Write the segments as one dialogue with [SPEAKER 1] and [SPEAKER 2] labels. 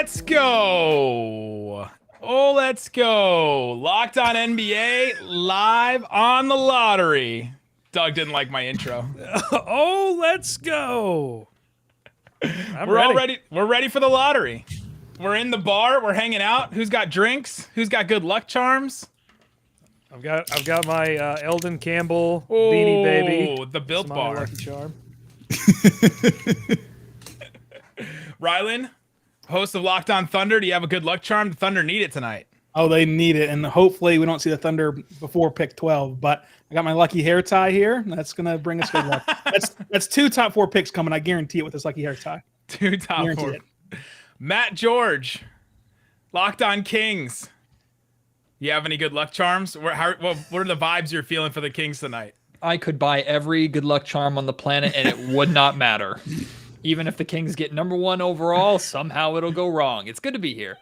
[SPEAKER 1] let's go. Oh, let's go. Locked on NBA, live on the lottery. Doug didn't like my intro.
[SPEAKER 2] Oh, let's go.
[SPEAKER 1] All ready. We're ready for the lottery. We're in the bar. We're hanging out. Who's got drinks? Who's got good luck charms?
[SPEAKER 2] I've got my Eldon Campbell Beanie Baby.
[SPEAKER 1] Oh, the Built Bar.
[SPEAKER 2] Lucky charm.
[SPEAKER 1] Rylan, host of Locked On Thunder, do you have a good luck charm? The Thunder need it tonight.
[SPEAKER 3] Oh, they need it, and hopefully we don't see the Thunder before pick 12. But I got my lucky hair tie here. That's gonna bring us good luck. That's two top 4 picks coming. I guarantee it with this lucky hair tie.
[SPEAKER 1] Two top 4. Matt George, Locked On Kings. You have any good luck charms? What are the vibes you're feeling for the Kings tonight?
[SPEAKER 4] I could buy every good luck charm on the planet and it would not matter. Even if the Kings get number 1 overall, somehow it'll go wrong. It's good to be here.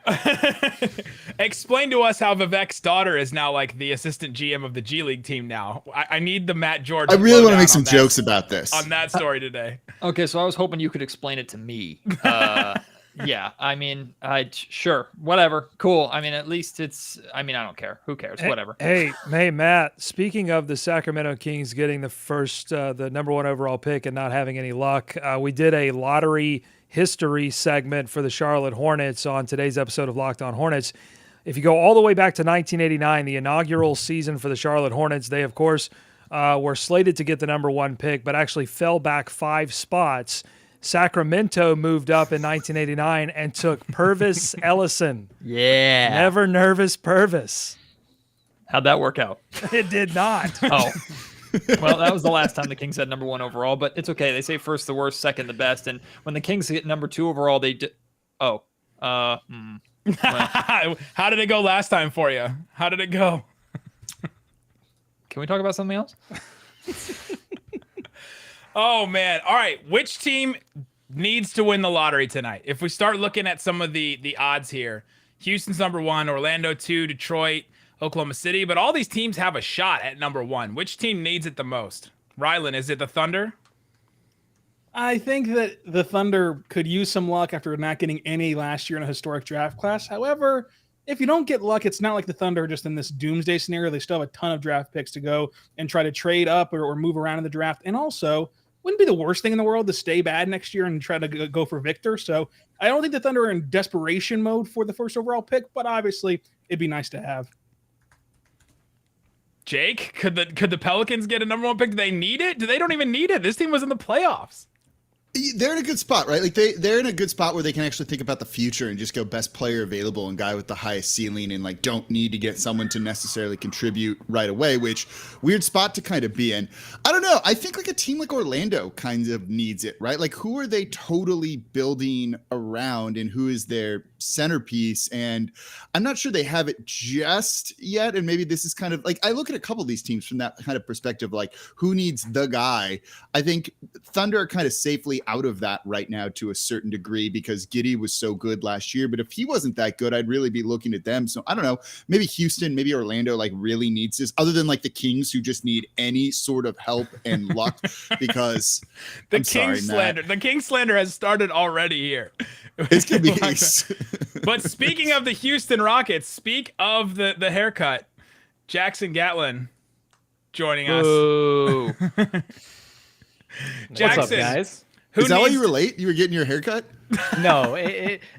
[SPEAKER 1] Explain to us how Vivek's daughter is now like the assistant GM of the G League team now. I need the Matt George.
[SPEAKER 5] I really want to make some jokes about this.
[SPEAKER 1] On that story today.
[SPEAKER 4] Okay, so I was hoping you could explain it to me. Yeah, I mean, sure, whatever, cool. I mean, at least I don't care. Who cares? Whatever.
[SPEAKER 2] Hey, Matt, speaking of the Sacramento Kings getting the number 1 overall pick and not having any luck, we did a lottery history segment for the Charlotte Hornets on today's episode of Locked On Hornets. If you go all the way back to 1989, the inaugural season for the Charlotte Hornets, they, of course, were slated to get the number 1 pick, but actually fell back 5 spots. Sacramento moved up in 1989 and took Purvis Ellison.
[SPEAKER 4] Yeah.
[SPEAKER 2] Never nervous Purvis.
[SPEAKER 4] How'd that work out?
[SPEAKER 2] It did not.
[SPEAKER 4] Oh. Well, that was the last time the Kings had number 1 overall, but it's okay. They say first the worst, second the best. And when the Kings get number 2 overall, they did. Oh. Well.
[SPEAKER 1] How did it go last time for you? How did it go?
[SPEAKER 4] Can we talk about something else?
[SPEAKER 1] Oh, man. All right. Which team needs to win the lottery tonight? If we start looking at some of the odds here, Houston's number 1, Orlando 2, Detroit, Oklahoma City. But all these teams have a shot at number 1. Which team needs it the most? Rylan, is it the Thunder?
[SPEAKER 3] I think that the Thunder could use some luck after not getting any last year in a historic draft class. However, if you don't get luck, it's not like the Thunder are just in this doomsday scenario. They still have a ton of draft picks to go and try to trade up or move around in the draft. And also, wouldn't be the worst thing in the world to stay bad next year and try to go for Victor. So I don't think the Thunder are in desperation mode for the first overall pick, but obviously it'd be nice to have.
[SPEAKER 1] Jake, could the Pelicans get a number 1 pick? Do they need it? They don't even need it. This team was in the playoffs.
[SPEAKER 5] They're in a good spot, right? Like they're in a good spot where they can actually think about the future and just go best player available and guy with the highest ceiling and like don't need to get someone to necessarily contribute right away, which weird spot to kind of be in. I don't know. I think like a team like Orlando kind of needs it, right? Like who are they totally building around and who is their centerpiece? And I'm not sure they have it just yet. And maybe this is kind of like, I look at a couple of these teams from that kind of perspective, like who needs the guy? I think Thunder are kind of safely out of that right now to a certain degree because Giddey was so good last year. But if he wasn't that good, I'd really be looking at them. So I don't know, maybe Houston, maybe Orlando like really needs this other than like the Kings who just need any sort of help and luck because
[SPEAKER 1] the King slander has started already here.
[SPEAKER 5] It's gonna be
[SPEAKER 1] But speaking of the Houston Rockets, speak of the haircut, Jackson Gatlin joining us.
[SPEAKER 6] Jackson, what's up, guys?
[SPEAKER 5] Is that why you were late? You were getting your haircut?
[SPEAKER 6] No,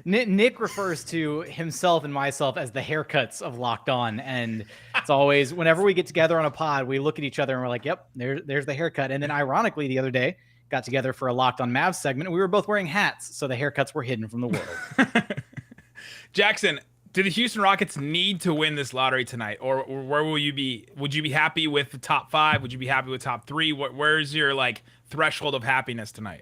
[SPEAKER 6] Nick refers to himself and myself as the haircuts of Locked On, and it's always whenever we get together on a pod, we look at each other and we're like, "Yep, there's the haircut." And then, ironically, the other day, got together for a Locked On Mavs segment, and we were both wearing hats, so the haircuts were hidden from the world.
[SPEAKER 1] Jackson, do the Houston Rockets need to win this lottery tonight, or where will you be? Would you be happy with the top 5? Would you be happy with top 3? Where's your like threshold of happiness tonight?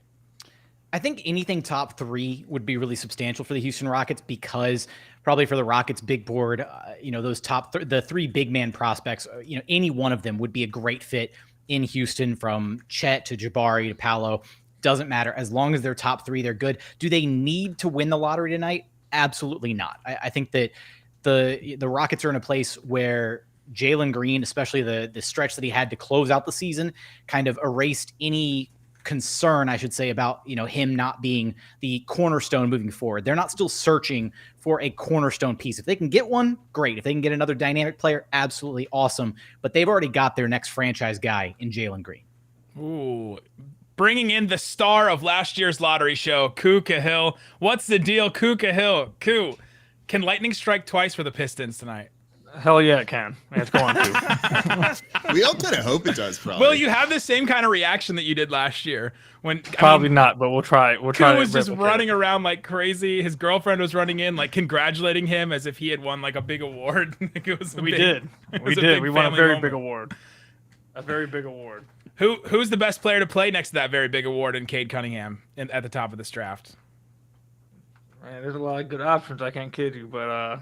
[SPEAKER 6] I think anything top 3 would be really substantial for the Houston Rockets because probably for the Rockets big board, those the 3 big man prospects, any one of them would be a great fit in Houston from Chet to Jabari to Paolo. Doesn't matter. As long as they're top 3, they're good. Do they need to win the lottery tonight? Absolutely not. I think that the Rockets are in a place where Jalen Green, especially the stretch that he had to close out the season, kind of erased any concern, I should say, about him not being the cornerstone moving forward. They're not still searching for a cornerstone piece. If they can get one, great. If they can get another dynamic player, absolutely awesome. But they've already got their next franchise guy in Jalen Green.
[SPEAKER 1] Ooh, bringing in the star of last year's lottery show, Koo Cahill. What's the deal, Koo Cahill? Koo, can lightning strike twice for the Pistons tonight?
[SPEAKER 7] Hell yeah, it can. It's going to.
[SPEAKER 5] We all kind of hope it does, probably.
[SPEAKER 1] Will you have the same kind of reaction that you did last year?
[SPEAKER 7] Probably not, but we'll try. We'll try.
[SPEAKER 1] Koo was just running around like crazy. His girlfriend was running in, like congratulating him as if he had won like a big award.
[SPEAKER 7] We did. We won a very big award. A very big award.
[SPEAKER 1] Who's the best player to play next to that very big award in Cade Cunningham at the top of this draft?
[SPEAKER 7] Man, there's a lot of good options. I can't kid you, but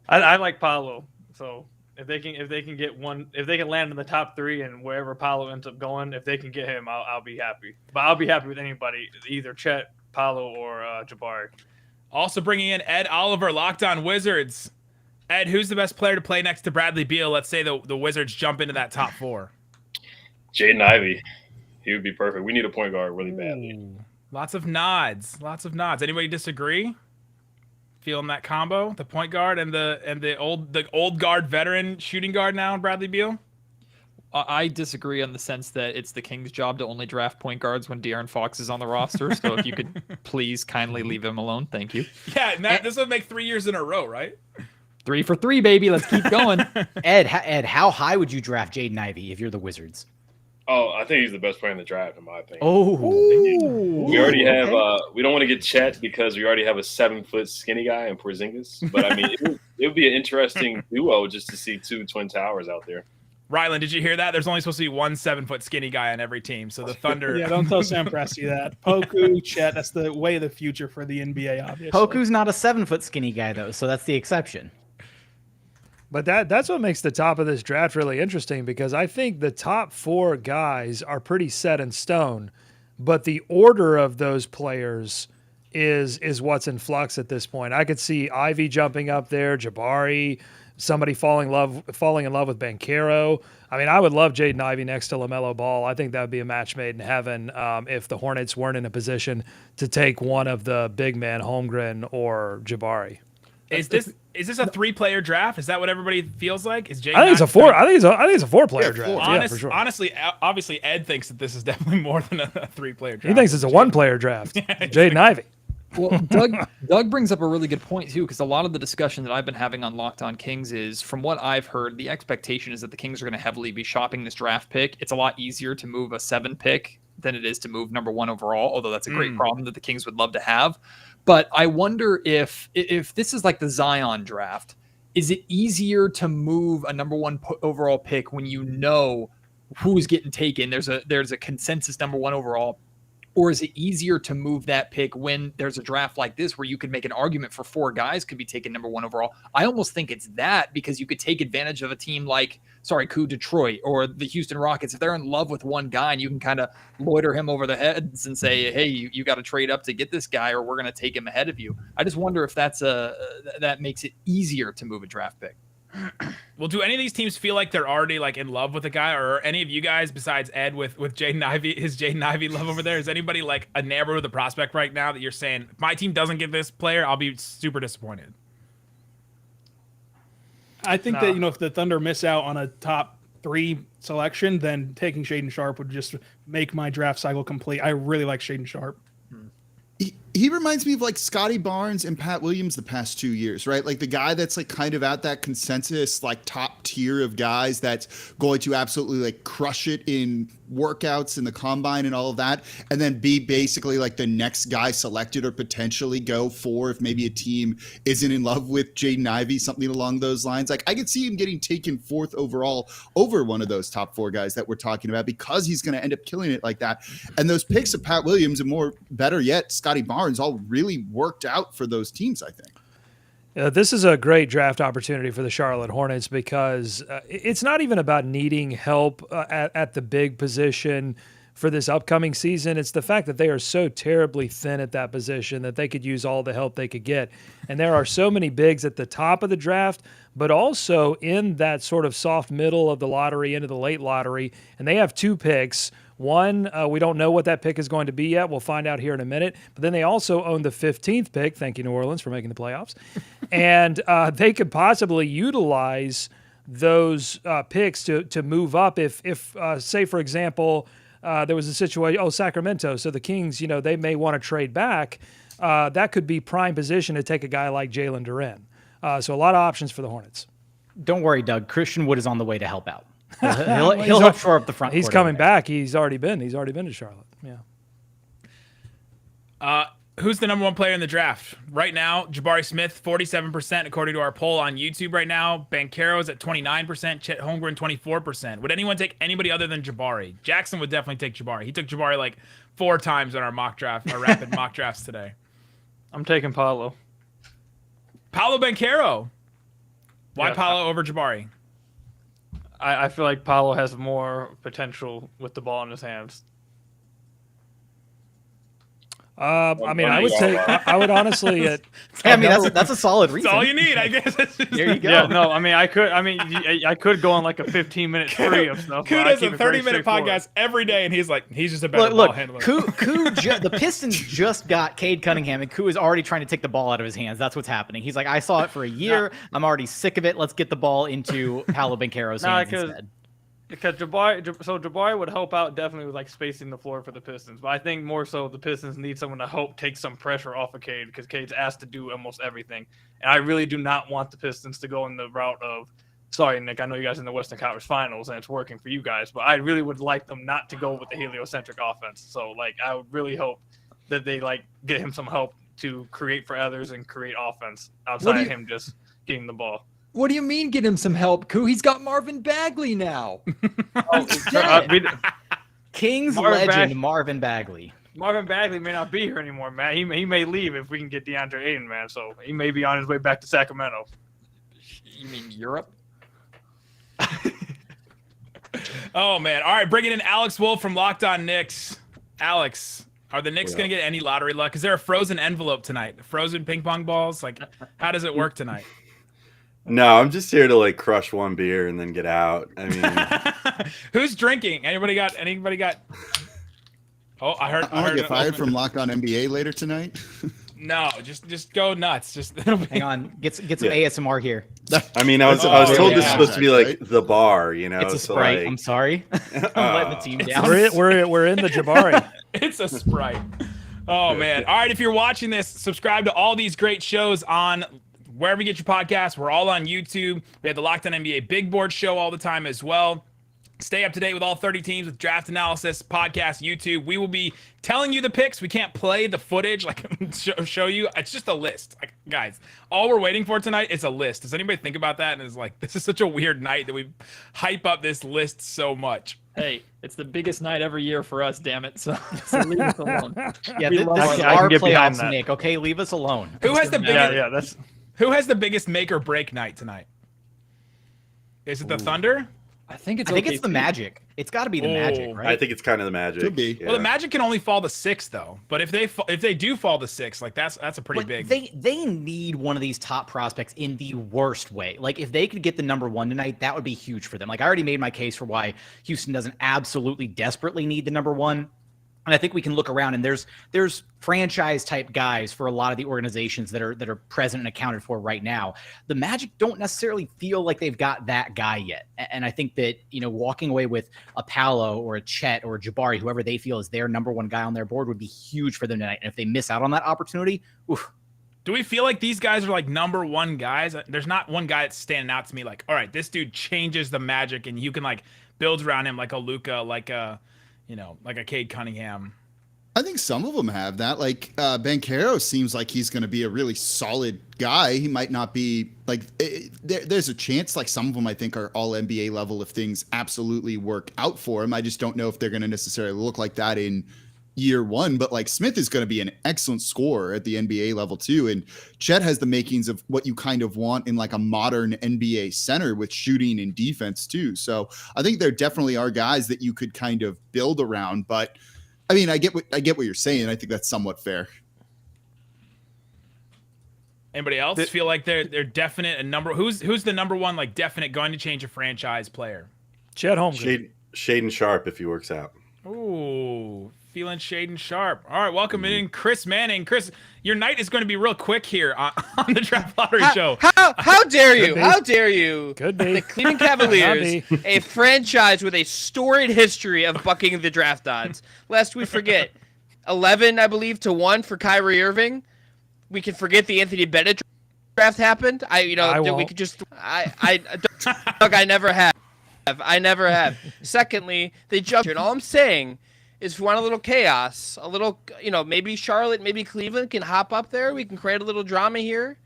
[SPEAKER 7] I like Paolo. So if they can get one, if they can land in the top 3 and wherever Paolo ends up going, if they can get him, I'll be happy. But I'll be happy with anybody, either Chet, Paolo, or Jabari.
[SPEAKER 1] Also bringing in Ed Oliver, Locked On Wizards. Ed, who's the best player to play next to Bradley Beal? Let's say the Wizards jump into that top 4.
[SPEAKER 8] Jaden Ivey. He would be perfect. We need a point guard really badly.
[SPEAKER 1] Ooh, lots of nods. Anybody disagree? Feeling that combo, the point guard and the old guard veteran shooting guard now, Bradley Beal?
[SPEAKER 4] I disagree in the sense that it's the Kings' job to only draft point guards when De'Aaron Fox is on the roster. So if you could please kindly leave him alone, thank you.
[SPEAKER 1] Yeah, and this would make 3 years in a row, right?
[SPEAKER 4] 3 for 3, baby. Let's keep going.
[SPEAKER 6] Ed, how high would you draft Jaden Ivey if you're the Wizards?
[SPEAKER 8] Oh, I think he's the best player in the draft, in my opinion.
[SPEAKER 6] Oh,
[SPEAKER 8] we already have. We don't want to get Chet because we already have a 7-foot skinny guy in Porzingis. But I mean, it would be an interesting duo just to see 2 twin towers out there.
[SPEAKER 1] Rylan, did you hear that? There's only supposed to be one 7-foot skinny guy on every team. So the Thunder.
[SPEAKER 3] Yeah, don't tell Sam Presti that. Poku, Chet, that's the way of the future for the NBA, obviously.
[SPEAKER 6] Poku's not a 7-foot skinny guy though, so that's the exception.
[SPEAKER 2] But that's what makes the top of this draft really interesting, because I think the top 4 guys are pretty set in stone, but the order of those players is what's in flux at this point. I could see Ivy jumping up there, Jabari, somebody falling in love with Banchero. I mean, I would love Jaden Ivey next to LaMelo Ball. I think that would be a match made in heaven if the Hornets weren't in a position to take one of the big men, Holmgren or Jabari.
[SPEAKER 1] Is this a 3-player draft? Is that what everybody feels like? Is Jaden?
[SPEAKER 2] I think it's a 4. I think it's a 4-player draft.
[SPEAKER 1] Yeah,
[SPEAKER 2] for sure.
[SPEAKER 1] Honestly, obviously, Ed thinks that this is definitely more than a 3-player draft.
[SPEAKER 2] He thinks it's a 1-player draft. Jaden Ivey.
[SPEAKER 4] Well, Doug brings up a really good point too, because a lot of the discussion that I've been having on Locked On Kings is, from what I've heard, the expectation is that the Kings are going to heavily be shopping this draft pick. It's a lot easier to move a 7 pick than it is to move number 1 overall, although that's a great problem that the Kings would love to have. But I wonder if this is like the Zion draft, is it easier to move a number 1 overall pick when you know who's getting taken? There's a consensus number 1 overall. Or is it easier to move that pick when there's a draft like this where you could make an argument for 4 guys could be taken number 1 overall? I almost think it's that, because you could take advantage of a team like, Detroit or the Houston Rockets. If they're in love with one guy and you can kind of loiter him over the heads and say, hey, you got to trade up to get this guy or we're going to take him ahead of you. I just wonder if that makes it easier to move a draft pick.
[SPEAKER 1] Well, do any of these teams feel like they're already like in love with a guy, or any of you guys besides Ed with Jaden Ivey, his Jaden Ivey love over there? Is anybody like enamored with the prospect right now that you're saying, if my team doesn't get this player, I'll be super disappointed?
[SPEAKER 3] I think that, if the Thunder miss out on a top 3 selection, then taking Shaedon Sharpe would just make my draft cycle complete. I really like Shaedon Sharpe.
[SPEAKER 5] He reminds me of like Scotty Barnes and Pat Williams the past 2 years, right? Like the guy that's like kind of at that consensus, like top tier of guys that's going to absolutely like crush it in workouts in the combine and all of that, and then be basically like the next guy selected or potentially go for if maybe a team isn't in love with Jaden Ivey, something along those lines. Like I could see him getting taken 4th overall over one of those top 4 guys that we're talking about, because he's going to end up killing it like that. And those picks of Pat Williams and better yet, Scotty Barnes all really worked out for those teams, I think.
[SPEAKER 2] This is a great draft opportunity for the Charlotte Hornets, because it's not even about needing help at the big position for this upcoming season. It's the fact that they are so terribly thin at that position that they could use all the help they could get. And there are so many bigs at the top of the draft, but also in that sort of soft middle of the lottery into the late lottery. And they have 2 picks, One, we don't know what that pick is going to be yet. We'll find out here in a minute. But then they also own the 15th pick. Thank you, New Orleans, for making the playoffs. And they could possibly utilize those picks to move up if say, for example, there was a situation, Sacramento, so the Kings, they may want to trade back. That could be prime position to take a guy like Jalen Duren. So a lot of options for the Hornets.
[SPEAKER 6] Don't worry, Doug. Christian Wood is on the way to help out. He'll help shore up the front.
[SPEAKER 2] He's coming back. He's already been to Charlotte. Yeah.
[SPEAKER 1] Who's the number one player in the draft right now? Jabari Smith, 47%, according to our poll on YouTube right now. Banchero is at 29%. Chet Holmgren, 24%. Would anyone take anybody other than Jabari? Jackson would definitely take Jabari. He took Jabari like 4 times on our rapid mock drafts today.
[SPEAKER 7] I'm taking Paolo.
[SPEAKER 1] Paolo Banchero. Why
[SPEAKER 7] Yeah,
[SPEAKER 1] Paolo over Jabari?
[SPEAKER 7] I feel like Paolo has more potential with the ball in his hands.
[SPEAKER 2] I would honestly.
[SPEAKER 6] That's a solid reason.
[SPEAKER 1] That's all you need, I guess.
[SPEAKER 6] There you go.
[SPEAKER 7] Yeah, no, I could go on like a 15-minute spree of stuff.
[SPEAKER 1] Koo does a 30-minute podcast every day, and he's just a better ball handler.
[SPEAKER 6] The Pistons just got Cade Cunningham, and Koo is already trying to take the ball out of his hands. That's what's happening. He's like, I saw it for a year. I'm already sick of it. Let's get the ball into Paolo Banchero's hands instead.
[SPEAKER 7] Because Jabari would help out definitely with like spacing the floor for the Pistons, but I think more so the Pistons need someone to help take some pressure off of Cade because Cade's asked to do almost everything, and I really do not want the Pistons to go in the route of. Sorry, Nick, I know you guys are in the Western Conference Finals and it's working for you guys, but I really would like them not to go with the heliocentric offense. So like I would really hope that they like get him some help to create for others and create offense outside of him just getting the ball.
[SPEAKER 4] What do you mean get him some help, Koo? He's got Marvin Bagley now.
[SPEAKER 6] Kings Marvin Bagley.
[SPEAKER 7] Marvin Bagley may not be here anymore, man. He may leave if we can get DeAndre Ayton, man. So he may be on his way back to Sacramento.
[SPEAKER 4] You mean Europe?
[SPEAKER 1] Oh, man. All right, bringing in Alex Wolf from Locked On Knicks. Alex, are the Knicks going to get any lottery luck? Is there a frozen envelope tonight? Frozen ping pong balls? Like, how does it work tonight?
[SPEAKER 9] No, I'm just here to like crush one beer and then get out. I mean,
[SPEAKER 1] who's drinking? Anybody got? Oh, I heard.
[SPEAKER 5] I get fired from Locked On NBA later tonight.
[SPEAKER 1] No, just go nuts. Just
[SPEAKER 6] hang on. Get some ASMR here.
[SPEAKER 9] I mean, I was told this is supposed to be like the bar,
[SPEAKER 6] It's a Sprite.
[SPEAKER 9] Like,
[SPEAKER 6] I'm sorry. I'm letting the team down.
[SPEAKER 2] We're in the Jabari.
[SPEAKER 1] It's a Sprite. Oh man. All right, if you're watching this, subscribe to all these great shows on wherever you get your podcasts. We're all on YouTube. We have the Locked On NBA Big Board show all the time as well. Stay up to date with all 30 teams with draft analysis, podcast, YouTube. We will be telling you the picks. We can't play the footage, like show you. It's just a list. Like, guys, all we're waiting for tonight is a list. Does anybody think about that? And is like, this is such a weird night that we hype up this list so much.
[SPEAKER 4] Hey, it's the biggest night every year for us, damn it. So leave us alone.
[SPEAKER 6] Yeah, this is our playoffs, Nick. Okay, leave us alone.
[SPEAKER 1] Who has the biggest?
[SPEAKER 7] Yeah, that's.
[SPEAKER 1] Who has the biggest make or break night tonight? Is it the Thunder?
[SPEAKER 6] I think it's the Magic. It's got to be the Magic, right?
[SPEAKER 9] I think it's kind of the Magic.
[SPEAKER 5] Could be.
[SPEAKER 1] Well, the Magic can only fall to 6 though. But if they do fall to 6, like that's a pretty big.
[SPEAKER 6] They need one of these top prospects in the worst way. Like if they could get the number 1 tonight, that would be huge for them. Like I already made my case for why Houston doesn't absolutely desperately need the number 1. And I think we can look around and there's franchise type guys for a lot of the organizations that are present and accounted for right now. The Magic don't necessarily feel like they've got that guy yet. And I think that, walking away with a Paolo or a Chet or a Jabari, whoever they feel is their number 1 guy on their board would be huge for them tonight. And if they miss out on that opportunity, oof.
[SPEAKER 1] Do we feel like these guys are like number 1 guys? There's not one guy that's standing out to me like, all right, this dude changes the Magic and you can like build around him like a Luka, like a Cade Cunningham.
[SPEAKER 5] I think some of them have that. Like Banchero seems like he's going to be a really solid guy. He might not be like there's a chance like some of them I think are all NBA level if things absolutely work out for him. I just don't know if they're going to necessarily look like that in year 1, but like Smith is going to be an excellent scorer at the NBA level too. And Chet has the makings of what you kind of want in like a modern NBA center with shooting and defense too. So I think there definitely are guys that you could kind of build around, but I mean, I get what you're saying. I think that's somewhat fair.
[SPEAKER 1] Anybody else feel like they're definite a number? Who's the number 1 like definite going to change a franchise player?
[SPEAKER 2] Chet Holmgren.
[SPEAKER 9] Shaden Sharp if he works out.
[SPEAKER 1] Ooh, feeling shade and sharp. All right, welcome in Chris Manning. Chris, your night is going to be real quick here on the Draft Lottery Show.
[SPEAKER 10] How dare you? How dare you?
[SPEAKER 2] Could be.
[SPEAKER 10] The Cleveland Cavaliers, a franchise with a storied history of bucking the draft odds. Lest we forget, 11, I believe, to 1 for Kyrie Irving. We can forget the Anthony Bennett draft happened. We could just. I never have. I never have. Secondly, they jumped. And all I'm saying is, if you want a little chaos, a little, maybe Charlotte, maybe Cleveland can hop up there. We can create a little drama here.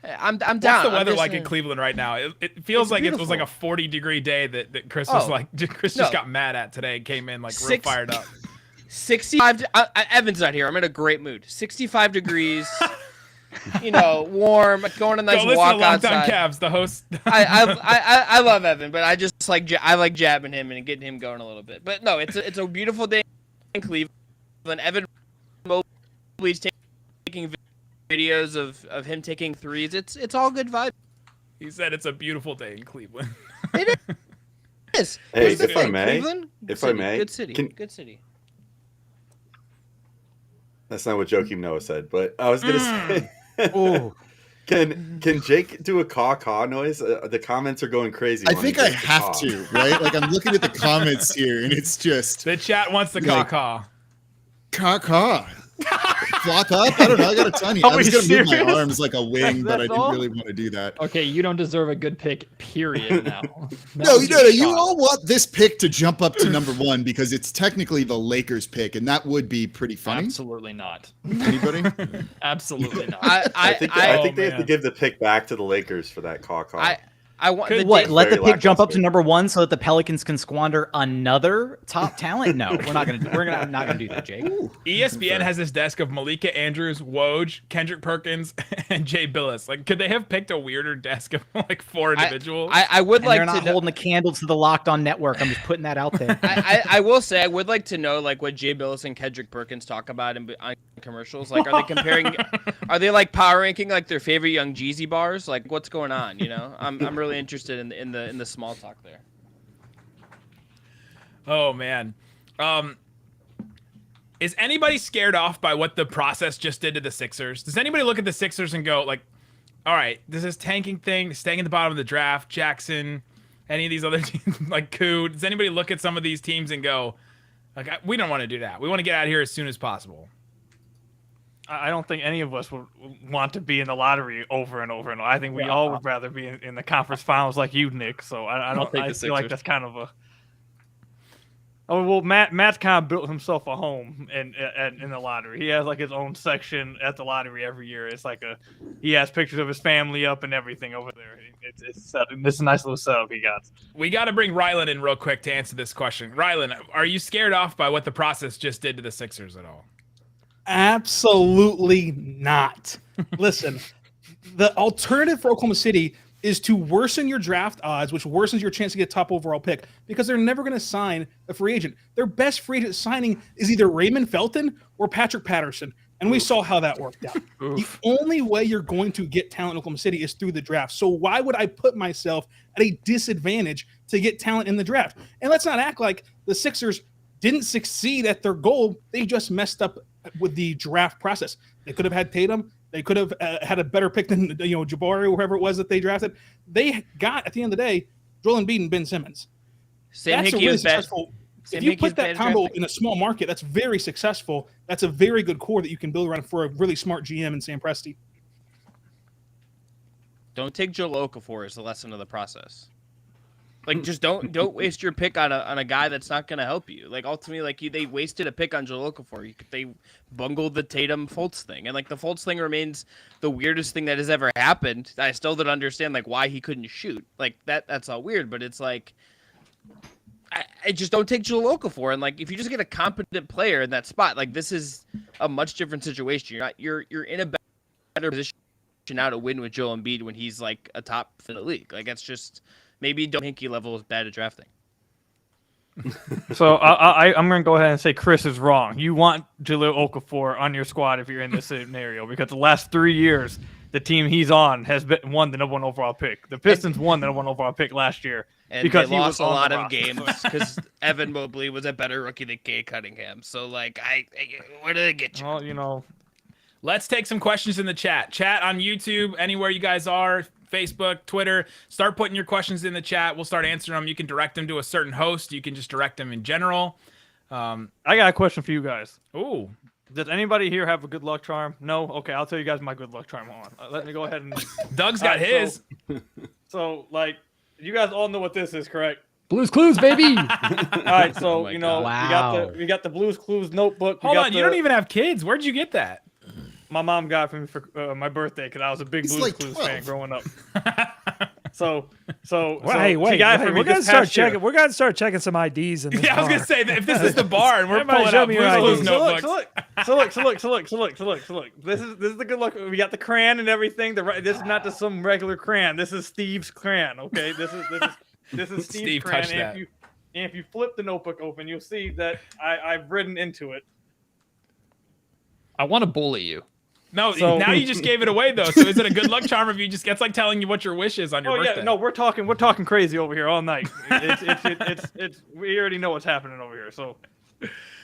[SPEAKER 10] I'm down.
[SPEAKER 1] What's the weather like in Cleveland right now? It feels like it was like a 40-degree day that Chris was like. Chris just got mad at today and came in like real fired up.
[SPEAKER 10] 65. Evan's not here. I'm in a great mood. 65 degrees. Warm, going a nice walk outside.
[SPEAKER 1] Cavs, the host.
[SPEAKER 10] I love Evan, but I just like jabbing him and getting him going a little bit. But no, it's a beautiful day in Cleveland. Evan Mobley's taking videos of him taking threes. It's all good vibe.
[SPEAKER 1] He said it's a beautiful day in Cleveland.
[SPEAKER 10] It is.
[SPEAKER 9] Hey, if I may,
[SPEAKER 10] Cleveland, good city. Good city.
[SPEAKER 9] That's not what Joakim Noah said, but I was gonna say.
[SPEAKER 6] Oh,
[SPEAKER 9] Can Jake do a caw noise? The comments are going crazy.
[SPEAKER 5] I think I have to, right? Like I'm looking at the comments here, and it's just
[SPEAKER 1] the chat wants the caw.
[SPEAKER 5] Caw. Flop up? I don't know. I got a ton. I was going to move my arms like a wing, but I didn't really want to do that.
[SPEAKER 4] Okay, you don't deserve a good pick, period, now.
[SPEAKER 5] No, you all want this pick to jump up to number 1 because it's technically the Lakers pick, and that would be pretty funny.
[SPEAKER 4] Absolutely not.
[SPEAKER 5] Anybody?
[SPEAKER 4] Absolutely not.
[SPEAKER 9] I think they have to give the pick back to the Lakers for that caw.
[SPEAKER 6] I want let the pick jump up to number 1 so that the Pelicans can squander another top talent. No, we're not gonna do that, Jake.
[SPEAKER 1] ESPN has this desk of Malika Andrews, Woj, Kendrick Perkins, and Jay Billis. Like, could they have picked a weirder desk of like 4 individuals?
[SPEAKER 10] I would like
[SPEAKER 6] they're not holding the candle to the Locked On Network. I'm just putting that out there.
[SPEAKER 10] I will say I would like to know like what Jay Billis and Kendrick Perkins talk about on commercials. Like, are they comparing? Are they like power ranking like their favorite Young Jeezy bars? Like, what's going on? I'm really interested in the small talk there.
[SPEAKER 1] Oh man, is anybody scared off by what the process just did to the Sixers? Does anybody look at the Sixers and go like, all right, this is tanking thing, staying at the bottom of the draft, Jackson, any of these other teams like Koo? Does anybody look at some of these teams and go, like, we don't want to do that. We want to get out of here as soon as possible.
[SPEAKER 7] I don't think any of us would want to be in the lottery over and over and over. I think we all would rather be in the conference finals like you, Nick. So I feel like that's kind of a. Oh well, Matt's kind of built himself a home in the lottery. He has like his own section at the lottery every year. It's like he has pictures of his family up and everything over there. It's a nice little setup he got.
[SPEAKER 1] We got to bring Rylan in real quick to answer this question. Rylan, are you scared off by what the process just did to the Sixers at all?
[SPEAKER 3] Absolutely not. Listen, the alternative for Oklahoma City is to worsen your draft odds, which worsens your chance to get a top overall pick, because they're never going to sign a free agent. Their best free agent signing is either Raymond Felton or Patrick Patterson, and we saw how that worked out. The only way you're going to get talent in Oklahoma City is through the draft. So why would I put myself at a disadvantage to get talent in the draft? And let's not act like the Sixers didn't succeed at their goal. They just messed up with the draft process. They could have had Tatum. They could have had a better pick than Jabari or whoever it was that they drafted. They got, at the end of the day, Joel Embiid and Ben Simmons.
[SPEAKER 10] Sam
[SPEAKER 3] That's
[SPEAKER 10] Hickey
[SPEAKER 3] a really
[SPEAKER 10] was best.
[SPEAKER 3] successful. If you put that combo in a small market, that's very successful. That's a very good core that you can build around for a really smart GM in Sam Presti.
[SPEAKER 10] Don't take Joe Okafor as the lesson of the process. Like, just don't waste your pick on a guy that's not going to help you. Like, ultimately, like they wasted a pick on Joel Okafor. They bungled the Tatum Fultz thing, and like the Fultz thing remains the weirdest thing that has ever happened. I still don't understand like why he couldn't shoot. Like that's all weird, but it's like I just don't take Joel Okafor. And like if you just get a competent player in that spot, like this is a much different situation. You're in a better position now to win with Joel Embiid when he's like a top in the league. Like that's just. Maybe Don Hinkie level is bad at drafting.
[SPEAKER 7] So I'm going to go ahead and say Chris is wrong. You want Jahlil Okafor on your squad if you're in this scenario because the last 3 years, the team he's on has won the number 1 overall pick. The Pistons won the number 1 overall pick last year.
[SPEAKER 10] And
[SPEAKER 7] because
[SPEAKER 10] they
[SPEAKER 7] he
[SPEAKER 10] lost
[SPEAKER 7] was
[SPEAKER 10] a
[SPEAKER 7] on
[SPEAKER 10] lot
[SPEAKER 7] the
[SPEAKER 10] of
[SPEAKER 7] roster.
[SPEAKER 10] games because Evan Mobley was a better rookie than Cade Cunningham. So, like, where did they get you?
[SPEAKER 7] Well, you know,
[SPEAKER 1] Let's take some questions in the chat. Chat on YouTube, anywhere you guys are, Facebook, Twitter. Start putting your questions in the chat. We'll start answering them. You can direct them to a certain host. You can just direct them in general.
[SPEAKER 7] I got a question for you guys.
[SPEAKER 1] Ooh.
[SPEAKER 7] Does anybody here have a good luck charm? No? Okay, I'll tell you guys my good luck charm. Hold on. Let me go ahead and...
[SPEAKER 1] Doug's got his.
[SPEAKER 7] So, like, you guys all know what this is, correct?
[SPEAKER 2] Blues Clues, baby.
[SPEAKER 7] All right, so,
[SPEAKER 6] my
[SPEAKER 7] you know,
[SPEAKER 6] God.
[SPEAKER 7] we got the Blues Clues notebook.
[SPEAKER 1] Hold on, you don't even have kids. Where'd you get that?
[SPEAKER 7] My mom got for me for my birthday because I was a big
[SPEAKER 5] He's
[SPEAKER 7] Blues
[SPEAKER 5] like
[SPEAKER 7] Clues
[SPEAKER 5] 12.
[SPEAKER 7] fan growing up. So
[SPEAKER 2] Hey, wait,
[SPEAKER 7] she got it for me
[SPEAKER 2] we're gonna
[SPEAKER 7] this
[SPEAKER 2] start
[SPEAKER 7] past year.
[SPEAKER 2] checking. We're gonna start checking some IDs in this
[SPEAKER 1] Yeah, I was
[SPEAKER 2] bar.
[SPEAKER 1] gonna say that if this is the bar and we're
[SPEAKER 2] Everybody
[SPEAKER 1] pulling
[SPEAKER 2] show
[SPEAKER 1] out
[SPEAKER 2] me
[SPEAKER 1] Blues
[SPEAKER 2] your
[SPEAKER 1] Clues
[SPEAKER 2] IDs.
[SPEAKER 1] notebooks.
[SPEAKER 7] So look. This is the good luck. We got the crayon and everything. This is not just some regular crayon. This is Steve's crayon. Okay, this is Steve's
[SPEAKER 1] Steve
[SPEAKER 7] crayon.
[SPEAKER 1] touched that.
[SPEAKER 7] And if you flip the notebook open, you'll see that I've written into it.
[SPEAKER 4] I want to bully you.
[SPEAKER 1] No,
[SPEAKER 7] So-
[SPEAKER 1] now you just gave it away though. So is it a good luck charm if you just? It's like telling you what your wish is on your
[SPEAKER 7] Oh
[SPEAKER 1] birthday.
[SPEAKER 7] yeah, no, we're talking crazy over here all night. It's we already know what's happening over here. So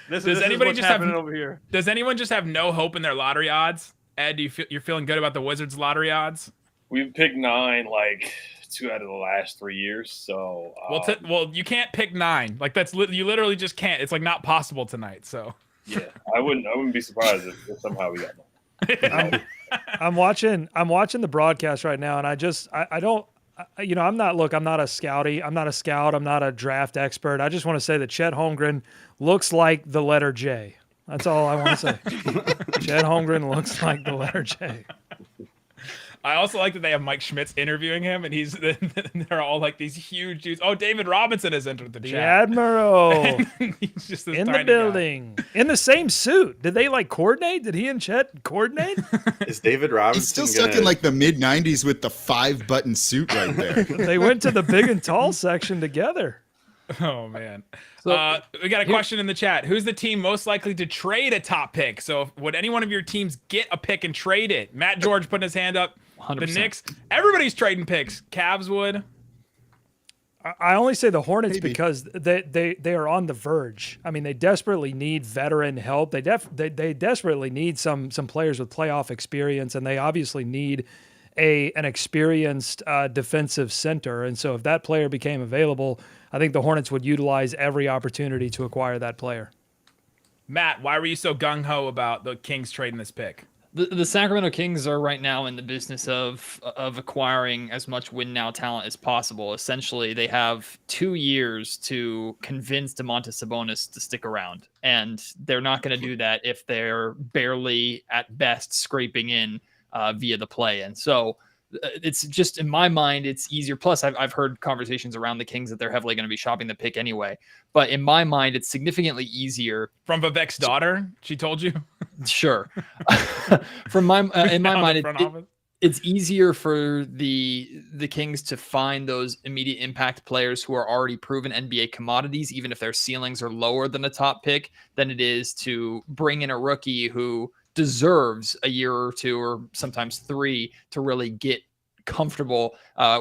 [SPEAKER 7] this is
[SPEAKER 1] anybody
[SPEAKER 7] what's
[SPEAKER 1] just have-
[SPEAKER 7] happening over here.
[SPEAKER 1] Does anyone just have no hope in their lottery odds? Ed, you're feeling good about the Wizards' lottery odds?
[SPEAKER 8] We've picked 9 like 2 out of the last 3 years. So
[SPEAKER 1] Well, you can't pick 9. Like you literally just can't. It's like not possible tonight. So
[SPEAKER 8] yeah, I wouldn't be surprised if somehow we got 9.
[SPEAKER 2] I'm watching the broadcast right now, and I don't. I'm not a scouty. I'm not a scout. I'm not a draft expert. I just want to say that Chet Holmgren looks like the letter J. That's all I want to say. Chet Holmgren looks like the letter J.
[SPEAKER 1] I also like that they have Mike Schmitz interviewing him, and they're all like these huge dudes. Oh, David Robinson has entered the
[SPEAKER 2] The
[SPEAKER 1] chat.
[SPEAKER 2] Admiral
[SPEAKER 1] He's just this
[SPEAKER 2] in the
[SPEAKER 1] tiny guy.
[SPEAKER 2] building, in the same suit. Did they like coordinate? Did he and Chet coordinate?
[SPEAKER 9] Is David Robinson
[SPEAKER 5] He's still stuck
[SPEAKER 9] gonna-
[SPEAKER 5] in like the mid '90s with the 5-button suit right there.
[SPEAKER 2] They went to the big and tall section together.
[SPEAKER 1] Oh man.
[SPEAKER 4] So,
[SPEAKER 1] We got a question in the chat. Who's the team most likely to trade a top pick? So would any one of your teams get a pick and trade it? Matt George putting his hand up.
[SPEAKER 4] 100%.
[SPEAKER 1] The Knicks. Everybody's trading picks. Cavs would.
[SPEAKER 2] I only say the Hornets
[SPEAKER 5] Maybe.
[SPEAKER 2] because they are on the verge. I mean, they desperately need veteran help. They desperately need some players with playoff experience, and they obviously need an experienced defensive center. And so if that player became available, I think the Hornets would utilize every opportunity to acquire that player.
[SPEAKER 1] Matt, why were you so gung-ho about the Kings trading this pick?
[SPEAKER 4] The Sacramento Kings are right now in the business of acquiring as much win now talent as possible. Essentially, they have 2 years to convince Domantas Sabonis to stick around, and they're not going to do that if they're barely at best scraping in via the play. And so it's just, in my mind, it's easier. Plus, I've heard conversations around the Kings that they're heavily going to be shopping the pick anyway. But in my mind, it's significantly easier.
[SPEAKER 1] From Vivek's daughter? She told you?
[SPEAKER 4] Sure. In my mind,
[SPEAKER 1] Front office?
[SPEAKER 4] it's easier for the Kings to find those immediate impact players who are already proven NBA commodities, even if their ceilings are lower than a top pick, than it is to bring in a rookie who deserves a year or 2 or sometimes 3 to really get comfortable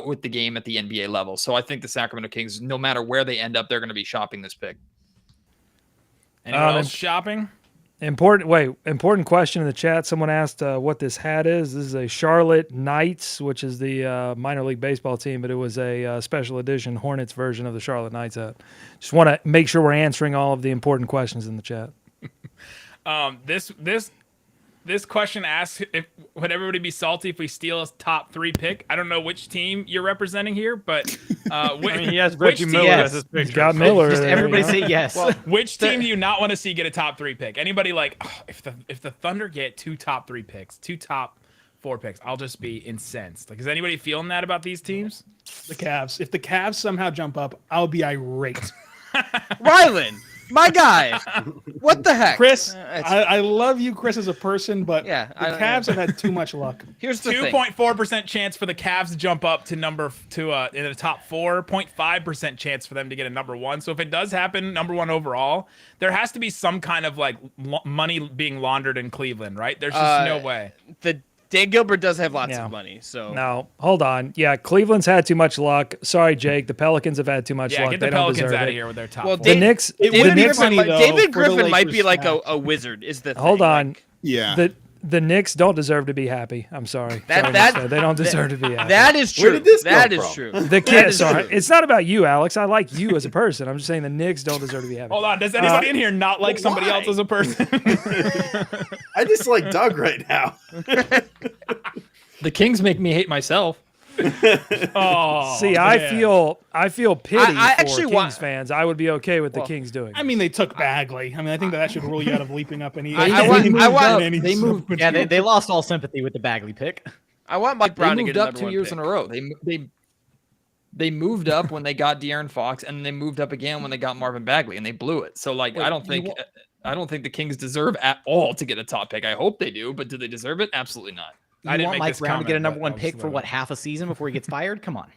[SPEAKER 4] with the game at the NBA level. So I think the Sacramento Kings, no matter where they end up, they're going to be shopping this pick.
[SPEAKER 1] Anyone else shopping?
[SPEAKER 2] Important question in the chat. Someone asked what this hat is. This is a Charlotte Knights, which is the minor league baseball team, but it was a special edition Hornets version of the Charlotte Knights hat. Just want to make sure we're answering all of the important questions in the chat.
[SPEAKER 1] This question asks if would everybody be salty if we steal a top 3 pick? I don't know which team you're representing here, but
[SPEAKER 7] I mean, he has Reggie
[SPEAKER 1] which
[SPEAKER 7] Miller
[SPEAKER 1] team-
[SPEAKER 7] as his
[SPEAKER 2] He's
[SPEAKER 7] picture.
[SPEAKER 2] got Miller.
[SPEAKER 6] Just
[SPEAKER 2] there,
[SPEAKER 6] everybody
[SPEAKER 2] you know?
[SPEAKER 6] say yes.
[SPEAKER 1] Which team do you not want to see get a top 3 pick? Anybody like, "Oh, if the Thunder get 2 top 3 picks, 2 top 4 picks, I'll just be incensed. Like, is anybody feeling that about these teams?
[SPEAKER 3] The Cavs. If the Cavs somehow jump up, I'll be irate.
[SPEAKER 10] Rylan, my guy. What the heck?
[SPEAKER 3] Chris,
[SPEAKER 10] It's-
[SPEAKER 3] I love you, Chris, as a person, but
[SPEAKER 10] Yeah,
[SPEAKER 3] the
[SPEAKER 10] I-
[SPEAKER 3] Cavs have had too much luck.
[SPEAKER 10] Here's the thing.
[SPEAKER 1] 2.4% chance for the Cavs to jump up to in the top 4. 0.5% chance for them to get a number 1. So if it does happen, number 1 overall, there has to be some kind of like money being laundered in Cleveland, right? There's just no way.
[SPEAKER 10] Dan Gilbert does have lots
[SPEAKER 2] Yeah.
[SPEAKER 10] of money, so
[SPEAKER 2] No, hold on. Yeah, Cleveland's had too much luck. Sorry, Jake. The Pelicans have had too much
[SPEAKER 1] Yeah,
[SPEAKER 2] luck.
[SPEAKER 1] get the
[SPEAKER 2] They don't
[SPEAKER 1] Pelicans
[SPEAKER 2] deserve
[SPEAKER 1] out
[SPEAKER 2] it.
[SPEAKER 1] of here with their top
[SPEAKER 10] Well,
[SPEAKER 1] four.
[SPEAKER 2] The Knicks.
[SPEAKER 3] It
[SPEAKER 10] David
[SPEAKER 3] would be
[SPEAKER 10] Griffin,
[SPEAKER 3] funny, though,
[SPEAKER 10] David
[SPEAKER 3] for the
[SPEAKER 10] Griffin might be
[SPEAKER 3] Lakers
[SPEAKER 10] like
[SPEAKER 3] to
[SPEAKER 10] a wizard. Is the thing.
[SPEAKER 2] Hold on.
[SPEAKER 10] Like,
[SPEAKER 5] Yeah.
[SPEAKER 2] The Knicks don't deserve to be happy. I'm sorry.
[SPEAKER 10] That-
[SPEAKER 2] Sorry to
[SPEAKER 10] that-
[SPEAKER 2] say. They don't deserve to be happy.
[SPEAKER 10] that is
[SPEAKER 9] Where
[SPEAKER 10] true.
[SPEAKER 9] did this
[SPEAKER 10] That
[SPEAKER 9] come
[SPEAKER 10] is
[SPEAKER 9] from?
[SPEAKER 10] true.
[SPEAKER 2] The
[SPEAKER 10] That
[SPEAKER 2] kids.
[SPEAKER 10] is
[SPEAKER 2] Sorry,
[SPEAKER 10] true.
[SPEAKER 2] it's not about you, Alex. I like you as a person. I'm just saying the Knicks don't deserve to be happy.
[SPEAKER 1] Hold on. Does anybody in here not like somebody
[SPEAKER 10] why?
[SPEAKER 1] else as a person?
[SPEAKER 9] I just like Doug right now.
[SPEAKER 4] The Kings make me hate myself.
[SPEAKER 1] Oh,
[SPEAKER 2] See,
[SPEAKER 1] man.
[SPEAKER 2] I feel pity
[SPEAKER 10] I
[SPEAKER 2] for
[SPEAKER 10] actually
[SPEAKER 2] Kings
[SPEAKER 10] want-
[SPEAKER 2] fans. I would be okay with the
[SPEAKER 10] Well,
[SPEAKER 2] Kings doing.
[SPEAKER 3] I mean, they took Bagley. I mean, I think that should rule you out of leaping up any.
[SPEAKER 10] I want-
[SPEAKER 3] any
[SPEAKER 4] they moved-
[SPEAKER 6] Yeah, they lost all sympathy with the Bagley pick.
[SPEAKER 10] I want Mike
[SPEAKER 4] They
[SPEAKER 10] Brown to
[SPEAKER 4] moved
[SPEAKER 10] get
[SPEAKER 4] up
[SPEAKER 10] another
[SPEAKER 4] 2
[SPEAKER 10] one
[SPEAKER 4] years
[SPEAKER 10] pick.
[SPEAKER 4] in a row. They moved up when they got De'Aaron Fox, and they moved up again when they got Marvin Bagley, and they blew it. So like,
[SPEAKER 6] Wait,
[SPEAKER 4] I don't think the Kings deserve at all to get a top pick. I hope they do, but do they deserve it? Absolutely not.
[SPEAKER 6] You
[SPEAKER 1] I didn't
[SPEAKER 6] want
[SPEAKER 1] make
[SPEAKER 6] Mike
[SPEAKER 1] this
[SPEAKER 6] Brown to get a
[SPEAKER 1] comment,
[SPEAKER 6] number
[SPEAKER 1] but
[SPEAKER 6] one
[SPEAKER 1] I'll
[SPEAKER 6] pick
[SPEAKER 1] just
[SPEAKER 6] for
[SPEAKER 1] let
[SPEAKER 6] what,
[SPEAKER 1] it.
[SPEAKER 6] half a season before he gets fired? Come on.